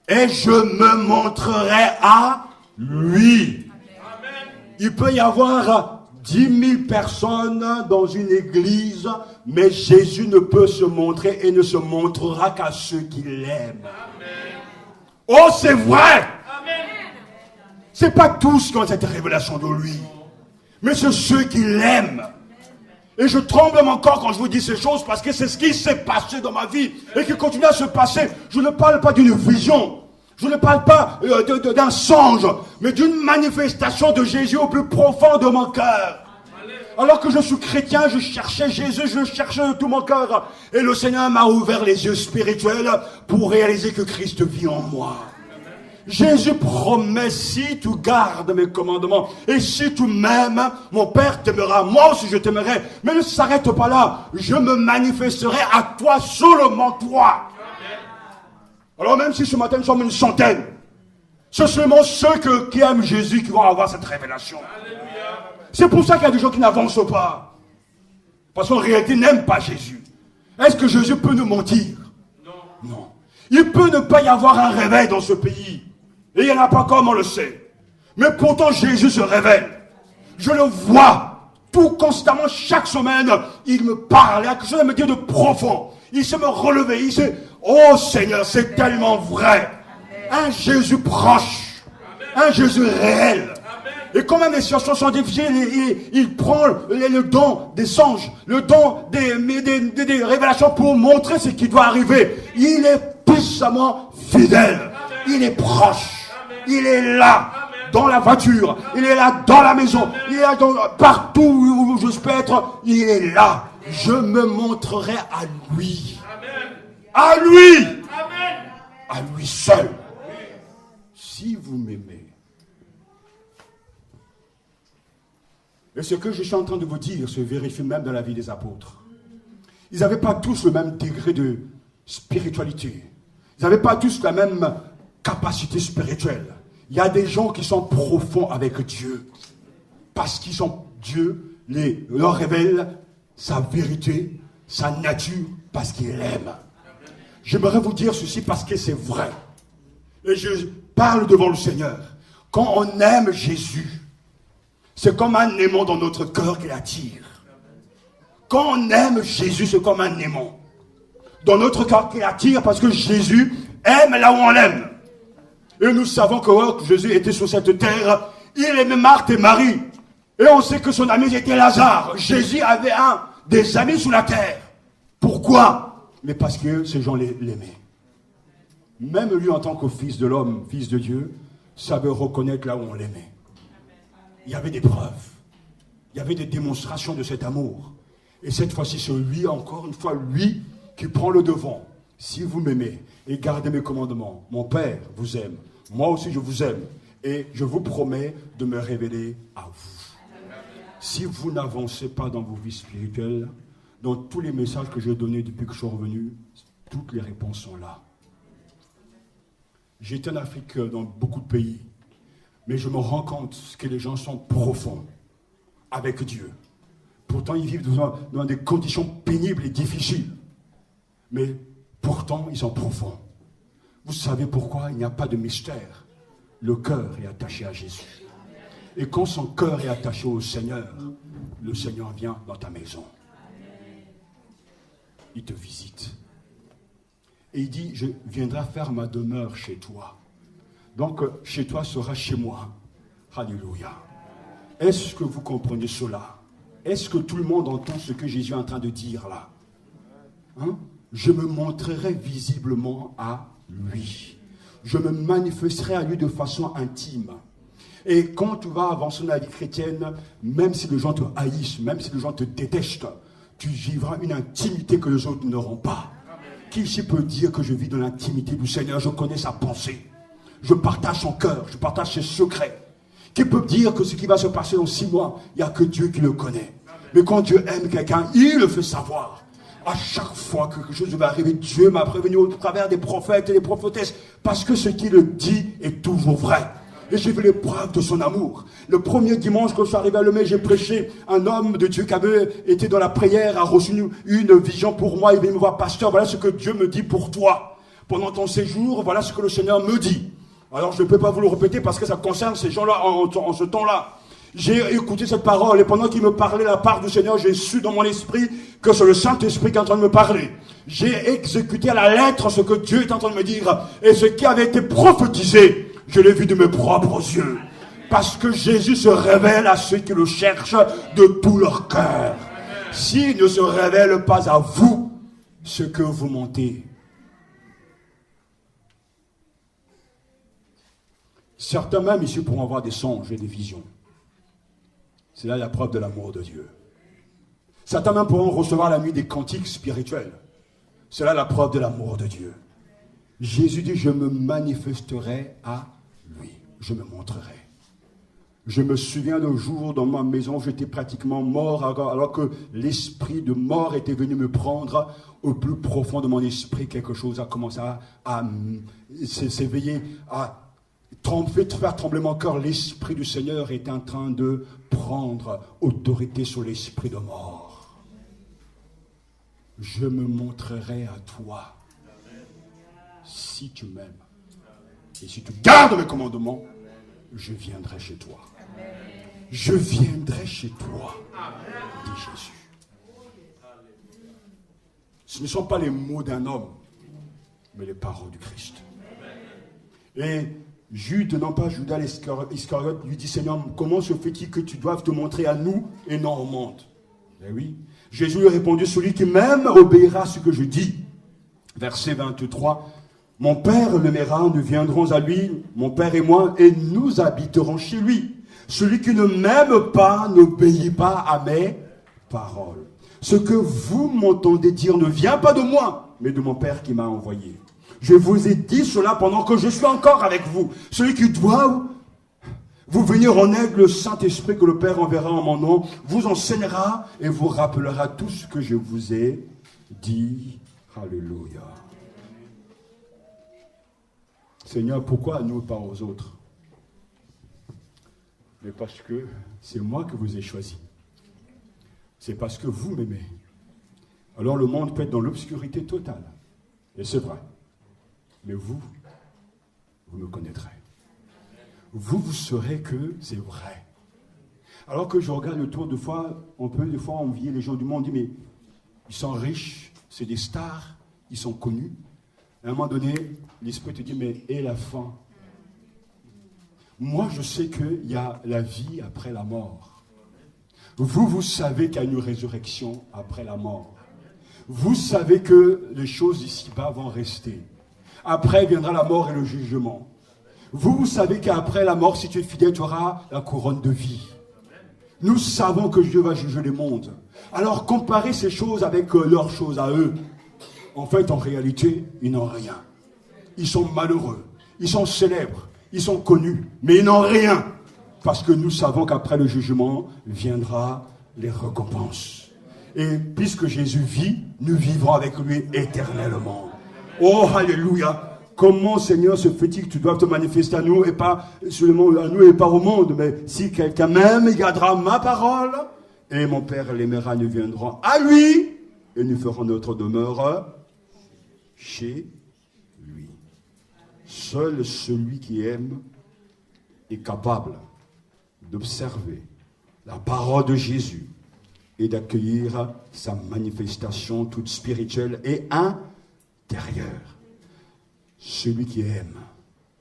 et je me montrerai à lui. Amen. Il peut y avoir 10 000 personnes dans une église, mais Jésus ne peut se montrer et ne se montrera qu'à ceux qui l'aiment. Oh, c'est vrai! C'est pas tous qui ont cette révélation de lui, mais c'est ceux qui l'aiment. Et je tremble encore quand je vous dis ces choses parce que c'est ce qui s'est passé dans ma vie et qui continue à se passer. Je ne parle pas d'une vision, je ne parle pas d'un songe, mais d'une manifestation de Jésus au plus profond de mon cœur. Alors que je suis chrétien, je cherchais Jésus, je cherchais de tout mon cœur. Et le Seigneur m'a ouvert les yeux spirituels pour réaliser que Christ vit en moi. Jésus promet, si tu gardes mes commandements et si tu m'aimes, mon Père t'aimera, moi aussi je t'aimerai. Mais ne s'arrête pas là, je me manifesterai à toi, seulement toi. Alors même si ce matin nous sommes une centaine, c'est seulement ceux qui aiment Jésus qui vont avoir cette révélation. C'est pour ça qu'il y a des gens qui n'avancent pas. Parce qu'en réalité, ils n'aiment pas Jésus. Est-ce que Jésus peut nous mentir? Non. Il peut ne pas y avoir un réveil dans ce pays. Et il n'y en a pas comme on le sait. Mais pourtant Jésus se révèle. Je le vois tout constamment, chaque semaine. Il me parle, il y a quelque chose à me dire de profond. Il sait me relever, il sait, oh Seigneur, c'est tellement vrai. Un Jésus proche, un Jésus réel. Et quand même les situations sont difficiles, il prend le don des anges, le don des révélations pour montrer ce qui doit arriver. Il est puissamment fidèle. Il est proche. Il est là, dans la voiture. Il est là, dans la maison. Il est là, partout où je peux être. Il est là. Je me montrerai à lui. À lui. À lui seul. Si vous m'aimez. Et ce que je suis en train de vous dire se vérifie même dans la vie des apôtres. Ils n'avaient pas tous le même degré de spiritualité. Ils n'avaient pas tous la même capacité spirituelle. Il y a des gens qui sont profonds avec Dieu. Parce qu'ils sont Dieu, leur révèle sa vérité, sa nature, parce qu'il aime. J'aimerais vous dire ceci parce que c'est vrai. Et je parle devant le Seigneur. Quand on aime Jésus, c'est comme un aimant dans notre cœur qui l'attire. Quand on aime Jésus, c'est comme un aimant dans notre cœur qui l'attire parce que Jésus aime là où on l'aime. Et nous savons que Jésus était sur cette terre, il aimait Marthe et Marie. Et on sait que son ami était Lazare. Jésus avait des amis sur la terre. Pourquoi? Mais parce que ces gens l'aimaient. Même lui en tant que fils de l'homme, fils de Dieu, savait reconnaître là où on l'aimait. Il y avait des preuves. Il y avait des démonstrations de cet amour. Et cette fois-ci, c'est lui, encore une fois, lui qui prend le devant. Si vous m'aimez et gardez mes commandements, mon Père vous aime. Moi aussi, je vous aime. Et je vous promets de me révéler à vous. Si vous n'avancez pas dans vos vies spirituelles, dans tous les messages que j'ai donnés depuis que je suis revenu, toutes les réponses sont là. J'étais en Afrique dans beaucoup de pays, mais je me rends compte que les gens sont profonds avec Dieu. Pourtant, ils vivent dans des conditions pénibles et difficiles. Mais pourtant, ils sont profonds. Vous savez pourquoi? Il n'y a pas de mystère. Le cœur est attaché à Jésus. Et quand son cœur est attaché au Seigneur, le Seigneur vient dans ta maison. Il te visite. Et il dit, je viendrai faire ma demeure chez toi. Donc, chez toi sera chez moi. Alléluia. Est-ce que vous comprenez cela? Est-ce que tout le monde entend ce que Jésus est en train de dire là? Hein? Je me montrerai visiblement à lui. Je me manifesterai à lui de façon intime. Et quand tu vas avancer dans la vie chrétienne, même si les gens te haïssent, même si les gens te détestent, tu vivras une intimité que les autres n'auront pas. Qui ici peut dire que je vis dans l'intimité du Seigneur? Je connais sa pensée. Je partage son cœur, je partage ses secrets. Qui peut dire que ce qui va se passer dans 6 mois, il n'y a que Dieu qui le connaît. Mais quand Dieu aime quelqu'un, il le fait savoir. À chaque fois que quelque chose va arriver, Dieu m'a prévenu au travers des prophètes et des prophétesses, parce que ce qu'il dit est toujours vrai. Et j'ai vu les preuves de son amour. Le premier dimanche, quand je suis arrivé à Lemay, j'ai prêché. Un homme de Dieu qui avait été dans la prière a reçu une vision pour moi. Il vient me voir, pasteur, voilà ce que Dieu me dit pour toi. Pendant ton séjour, voilà ce que le Seigneur me dit. Alors je ne peux pas vous le répéter parce que ça concerne ces gens-là en ce temps-là. J'ai écouté cette parole et pendant qu'il me parlait la part du Seigneur, j'ai su dans mon esprit que c'est le Saint-Esprit qui est en train de me parler. J'ai exécuté à la lettre ce que Dieu est en train de me dire et ce qui avait été prophétisé. Je l'ai vu de mes propres yeux. Parce que Jésus se révèle à ceux qui le cherchent de tout leur cœur. S'il ne se révèle pas à vous, ce que vous mentez. Certains même ici pourront avoir des songes et des visions. C'est là la preuve de l'amour de Dieu. Certains même pourront recevoir la nuit des cantiques spirituels. C'est là la preuve de l'amour de Dieu. Jésus dit, je me manifesterai à lui. Je me montrerai. Je me souviens d'un jour dans ma maison, j'étais pratiquement mort, alors que l'esprit de mort était venu me prendre au plus profond de mon esprit. Quelque chose a commencé à s'éveiller, à faire trembler mon cœur. L'esprit du Seigneur est en train de prendre autorité sur l'esprit de mort. Je me montrerai à toi. Si tu m'aimes et si tu gardes mes commandements, je viendrai chez toi. Je viendrai chez toi, dit Jésus. Ce ne sont pas les mots d'un homme, mais les paroles du Christ. Et Jude, non pas Judas l'Iscariote, lui dit, Seigneur, comment se fait-il que tu doives te montrer à nous et non au monde? Eh oui. Jésus lui a répondu, celui qui m'aime obéira à ce que je dis. Verset 23. Mon Père l'aimera, nous viendrons à lui, mon Père et moi, et nous habiterons chez lui. Celui qui ne m'aime pas n'obéit pas à mes paroles. Ce que vous m'entendez dire ne vient pas de moi, mais de mon Père qui m'a envoyé. Je vous ai dit cela pendant que je suis encore avec vous. Celui qui doit vous venir en aide, le Saint-Esprit que le Père enverra en mon nom, vous enseignera et vous rappellera tout ce que je vous ai dit. Alléluia. Seigneur, pourquoi à nous et pas aux autres? Mais parce que c'est moi que vous ai choisi. C'est parce que vous m'aimez. Alors le monde peut être dans l'obscurité totale. Et c'est vrai. Mais vous me connaîtrez. Vous saurez que c'est vrai. Alors que je regarde autour, on peut des fois envier les gens du monde, on dit, mais ils sont riches, c'est des stars, ils sont connus. À un moment donné, l'esprit te dit, mais et la fin? Moi, je sais qu'il y a la vie après la mort. Vous savez qu'il y a une résurrection après la mort. Vous savez que les choses ici-bas vont rester. Après viendra la mort et le jugement. Vous savez qu'après la mort, si tu es fidèle, tu auras la couronne de vie. Nous savons que Dieu va juger les mondes. Alors, comparez ces choses avec leurs choses à eux. En fait, en réalité, ils n'ont rien. Ils sont malheureux. Ils sont célèbres. Ils sont connus. Mais ils n'ont rien. Parce que nous savons qu'après le jugement, viendra les récompenses. Et puisque Jésus vit, nous vivrons avec lui éternellement. Oh, alléluia. Comment, Seigneur, se fait-il que tu dois te manifester à nous et pas seulement à nous et pas au monde? Mais si quelqu'un même gardera ma parole, et mon Père l'aimera, nous viendrons à lui et nous ferons notre demeure chez lui. Seul celui qui aime est capable d'observer la parole de Jésus et d'accueillir sa manifestation toute spirituelle et intérieure. Celui qui aime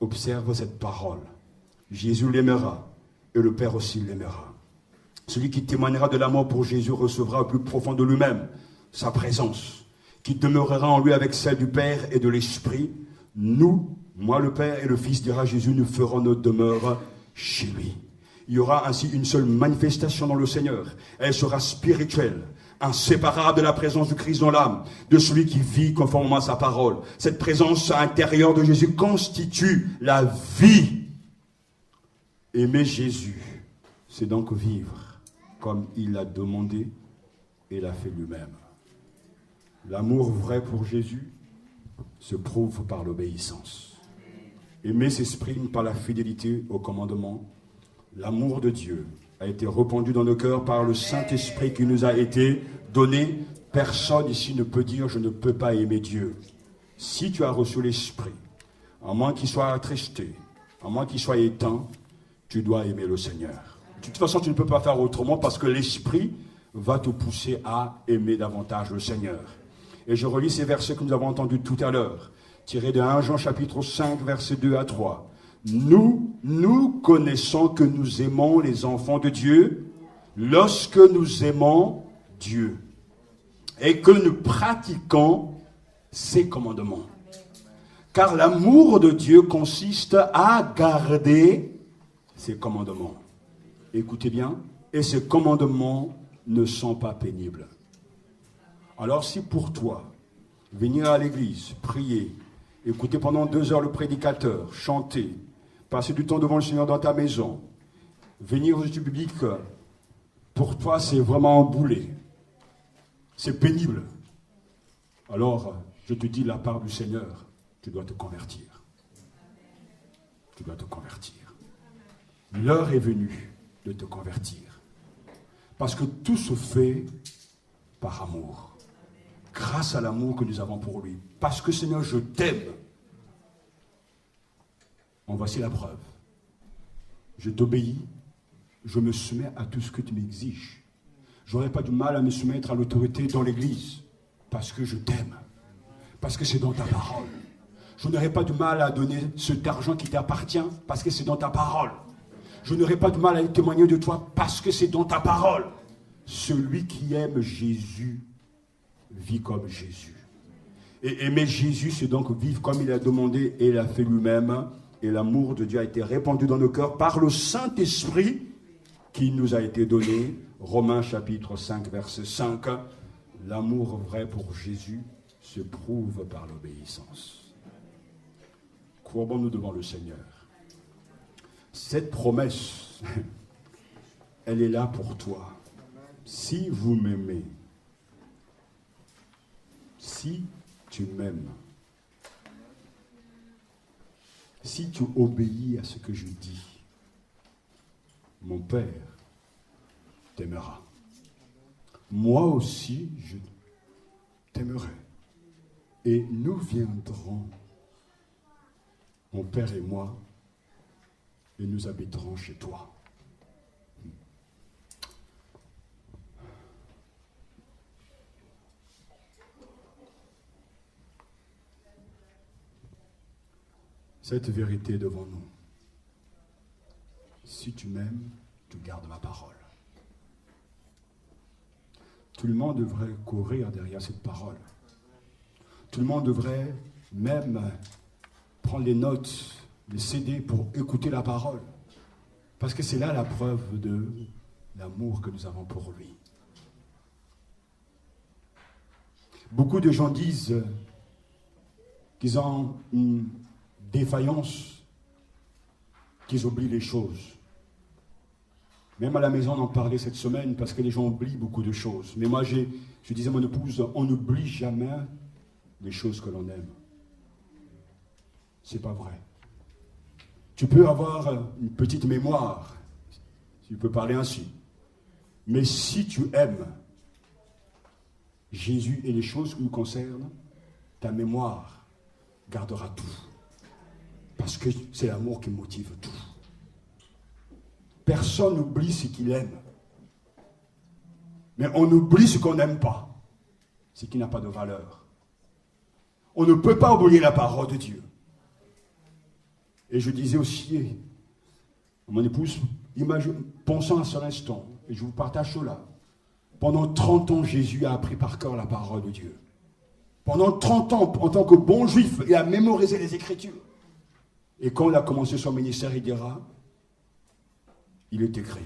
observe cette parole. Jésus l'aimera et le Père aussi l'aimera. Celui qui témoignera de l'amour pour Jésus recevra au plus profond de lui-même sa présence, qui demeurera en lui avec celle du Père et de l'Esprit. Nous, moi le Père et le Fils, dira Jésus, nous ferons notre demeure chez lui. Il y aura ainsi une seule manifestation dans le Seigneur. Elle sera spirituelle, inséparable de la présence du Christ dans l'âme, de celui qui vit conformément à sa parole. Cette présence intérieure de Jésus constitue la vie. Aimer Jésus, c'est donc vivre comme il l'a demandé et l'a fait lui-même. L'amour vrai pour Jésus se prouve par l'obéissance. Aimer s'exprime par la fidélité au commandement. L'amour de Dieu a été répandu dans nos cœurs par le Saint-Esprit qui nous a été donné. Personne ici ne peut dire « je ne peux pas aimer Dieu ». Si tu as reçu l'Esprit, à moins qu'il soit attristé, à moins qu'il soit éteint, tu dois aimer le Seigneur. De toute façon, tu ne peux pas faire autrement parce que l'Esprit va te pousser à aimer davantage le Seigneur. Et je relis ces versets que nous avons entendus tout à l'heure, tirés de 1 Jean chapitre 5, versets 2 à 3. Nous connaissons que nous aimons les enfants de Dieu lorsque nous aimons Dieu et que nous pratiquons ses commandements. Car l'amour de Dieu consiste à garder ses commandements. Écoutez bien, et ces commandements ne sont pas pénibles. Alors si pour toi, venir à l'église, prier, écouter pendant 2 heures le prédicateur, chanter, passer du temps devant le Seigneur dans ta maison, venir aux études bibliques, pour toi c'est vraiment un boulet, c'est pénible. Alors, je te dis la part du Seigneur, tu dois te convertir. Tu dois te convertir. L'heure est venue de te convertir. Parce que tout se fait par amour. Grâce à l'amour que nous avons pour lui. Parce que Seigneur, je t'aime. En voici la preuve. Je t'obéis, je me soumets à tout ce que tu m'exiges. Je n'aurai pas du mal à me soumettre à l'autorité dans l'église. Parce que je t'aime. Parce que c'est dans ta parole. Je n'aurai pas du mal à donner cet argent qui t'appartient. Parce que c'est dans ta parole. Je n'aurai pas de mal à témoigner de toi parce que c'est dans ta parole. Celui qui aime Jésus vit comme Jésus. Et aimer Jésus, c'est donc vivre comme il a demandé et il a fait lui-même. Et l'amour de Dieu a été répandu dans nos cœurs par le Saint-Esprit qui nous a été donné. Romains chapitre 5, verset 5. L'amour vrai pour Jésus se prouve par l'obéissance. Courbons-nous devant le Seigneur. Cette promesse, elle est là pour toi. Si vous m'aimez, si tu m'aimes, si tu obéis à ce que je dis, mon Père t'aimera. Moi aussi, je t'aimerai. Et nous viendrons, mon Père et moi, et nous habiterons chez toi. Cette vérité est devant nous. Si tu m'aimes, tu gardes ma parole. Tout le monde devrait courir derrière cette parole. Tout le monde devrait même prendre les notes, les CD pour écouter la parole. Parce que c'est là la preuve de l'amour que nous avons pour lui. Beaucoup de gens disent qu'ils ont une défaillance, qu'ils oublient les choses. Même à la maison, on en parlait cette semaine parce que les gens oublient beaucoup de choses. Mais moi, je disais à mon épouse, on n'oublie jamais les choses que l'on aime. C'est pas vrai. Tu peux avoir une petite mémoire, si tu peux parler ainsi. Mais si tu aimes Jésus et les choses qui nous concernent, ta mémoire gardera tout. Parce que c'est l'amour qui motive tout. Personne n'oublie ce qu'il aime. Mais on oublie ce qu'on n'aime pas. Ce qui n'a pas de valeur. On ne peut pas oublier la parole de Dieu. Et je disais aussi à mon épouse, pensant à cet instant, et je vous partage cela. Pendant 30 ans, Jésus a appris par cœur la parole de Dieu. Pendant 30 ans, en tant que bon juif, il a mémorisé les Écritures. Et quand il a commencé son ministère, il dira, il est écrit.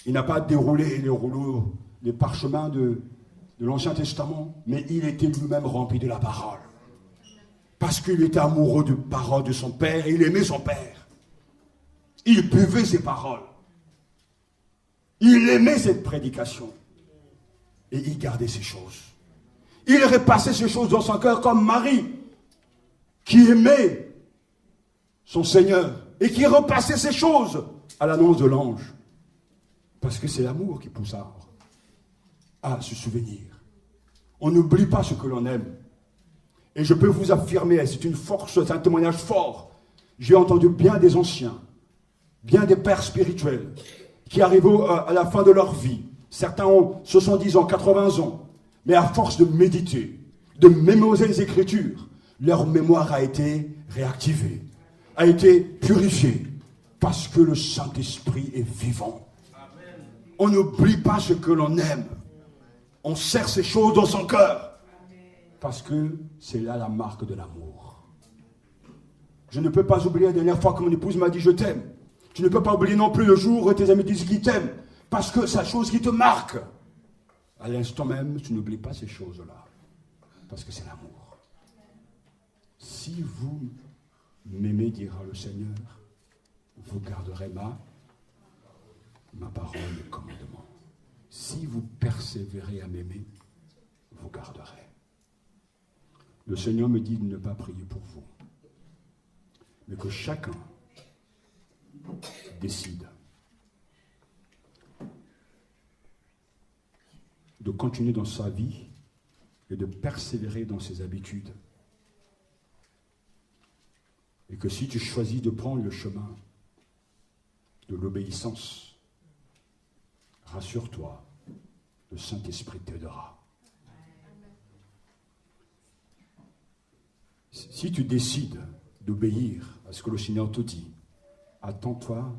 Il n'a pas déroulé les rouleaux, les parchemins de l'Ancien Testament, mais il était lui-même rempli de la parole. Parce qu'il était amoureux de parole de son Père, et il aimait son Père. Il buvait ses paroles. Il aimait cette prédication. Et il gardait ces choses. Il repassait ces choses dans son cœur comme Marie, qui aimait son Seigneur, et qui repassait ces choses à l'annonce de l'ange. Parce que c'est l'amour qui pousse à se souvenir. On n'oublie pas ce que l'on aime. Et je peux vous affirmer, c'est une force, c'est un témoignage fort. J'ai entendu bien des anciens, bien des pères spirituels, qui arrivent à la fin de leur vie. Certains ont 70 ans, 80 ans. Mais à force de méditer, de mémoriser les Écritures, leur mémoire a été réactivée, a été purifiée, parce que le Saint-Esprit est vivant. On n'oublie pas ce que l'on aime. On serre ces choses dans son cœur. Parce que c'est là la marque de l'amour. Je ne peux pas oublier la dernière fois que mon épouse m'a dit je t'aime. Tu ne peux pas oublier non plus le jour où tes amis disent qu'ils t'aiment. Parce que c'est la chose qui te marque. À l'instant même, tu n'oublies pas ces choses-là. Parce que c'est l'amour. Si vous m'aimez, dira le Seigneur, vous garderez ma parole et commandement. Si vous persévérez à m'aimer, vous garderez. Le Seigneur me dit de ne pas prier pour vous, mais que chacun décide de continuer dans sa vie et de persévérer dans ses habitudes. Et que si tu choisis de prendre le chemin de l'obéissance, rassure-toi, le Saint-Esprit t'aidera. Si tu décides d'obéir à ce que le Seigneur te dit, attends-toi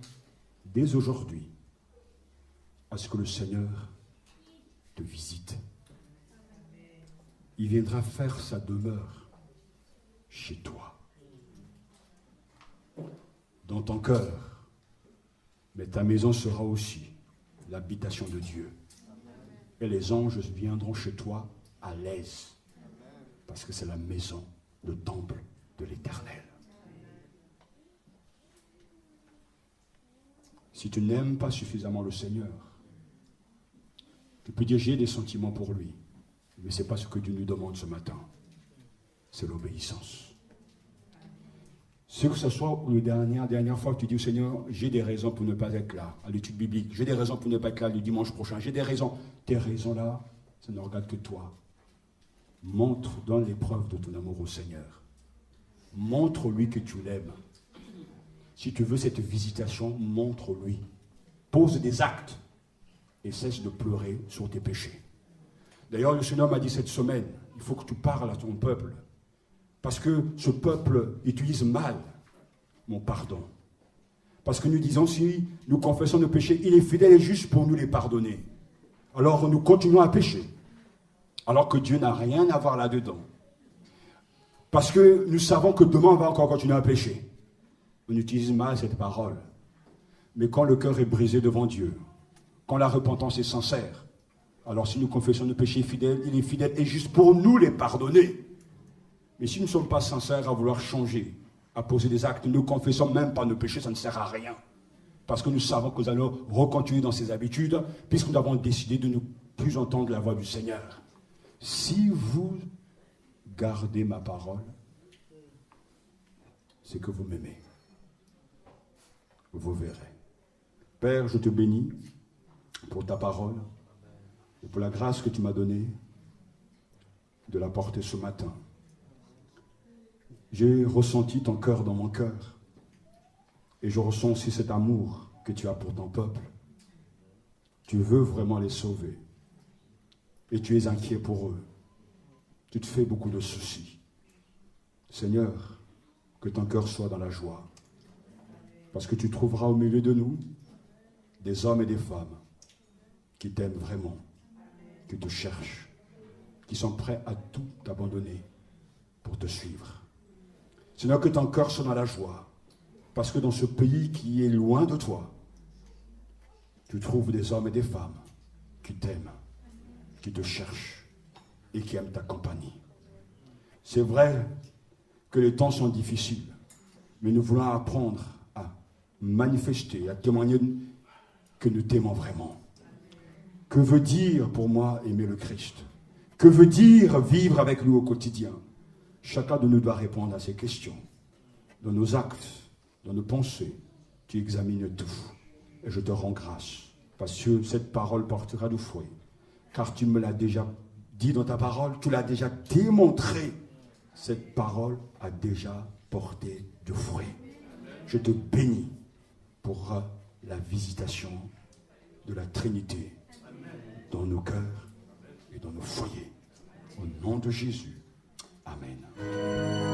dès aujourd'hui à ce que le Seigneur te visite. Il viendra faire sa demeure chez toi, dans ton cœur, mais ta maison sera aussi l'habitation de Dieu. Et les anges viendront chez toi à l'aise, parce que c'est la maison, le temple de l'Éternel. Si tu n'aimes pas suffisamment le Seigneur, tu peux dire j'ai des sentiments pour lui, mais ce n'est pas ce que Dieu nous demande ce matin. C'est l'obéissance. Que ce soit la dernière fois que tu dis au Seigneur, j'ai des raisons pour ne pas être là à l'étude biblique, j'ai des raisons pour ne pas être là le dimanche prochain, j'ai des raisons. Tes raisons-là, ça ne regarde que toi. Montre, donne l'épreuve de ton amour au Seigneur. Montre-lui que tu l'aimes. Si tu veux cette visitation, montre-lui. Pose des actes et cesse de pleurer sur tes péchés. D'ailleurs, le Seigneur m'a dit cette semaine, il faut que tu parles à ton peuple. Parce que ce peuple utilise mal mon pardon. Parce que nous disons, si nous confessons nos péchés, il est fidèle et juste pour nous les pardonner. Alors nous continuons à pécher. Alors que Dieu n'a rien à voir là-dedans. Parce que nous savons que demain on va encore continuer à pécher. On utilise mal cette parole. Mais quand le cœur est brisé devant Dieu, quand la repentance est sincère, alors si nous confessons nos péchés fidèles, il est fidèle et juste pour nous les pardonner. Mais si nous ne sommes pas sincères à vouloir changer, à poser des actes, nous ne confessons même pas nos péchés, ça ne sert à rien. Parce que nous savons que nous allons recontinuer dans ces habitudes, puisque nous avons décidé de ne plus entendre la voix du Seigneur. Si vous gardez ma parole, c'est que vous m'aimez. Vous verrez. Père, je te bénis pour ta parole et pour la grâce que tu m'as donnée de la porter ce matin. J'ai ressenti ton cœur dans mon cœur et je ressens aussi cet amour que tu as pour ton peuple. Tu veux vraiment les sauver et tu es inquiet pour eux. Tu te fais beaucoup de soucis. Seigneur, que ton cœur soit dans la joie parce que tu trouveras au milieu de nous des hommes et des femmes qui t'aiment vraiment, qui te cherchent, qui sont prêts à tout abandonner pour te suivre. Seigneur, que ton cœur soit dans la joie, parce que dans ce pays qui est loin de toi, tu trouves des hommes et des femmes qui t'aiment, qui te cherchent et qui aiment ta compagnie. C'est vrai que les temps sont difficiles, mais nous voulons apprendre à manifester, à témoigner que nous t'aimons vraiment. Que veut dire pour moi aimer le Christ? Que veut dire vivre avec lui au quotidien? Chacun de nous doit répondre à ces questions. Dans nos actes, dans nos pensées, tu examines tout. Et je te rends grâce, parce que cette parole portera du fruit. Car tu me l'as déjà dit dans ta parole, tu l'as déjà démontré. Cette parole a déjà porté du fruit. Je te bénis pour la visitation de la Trinité dans nos cœurs et dans nos foyers. Au nom de Jésus. Amen.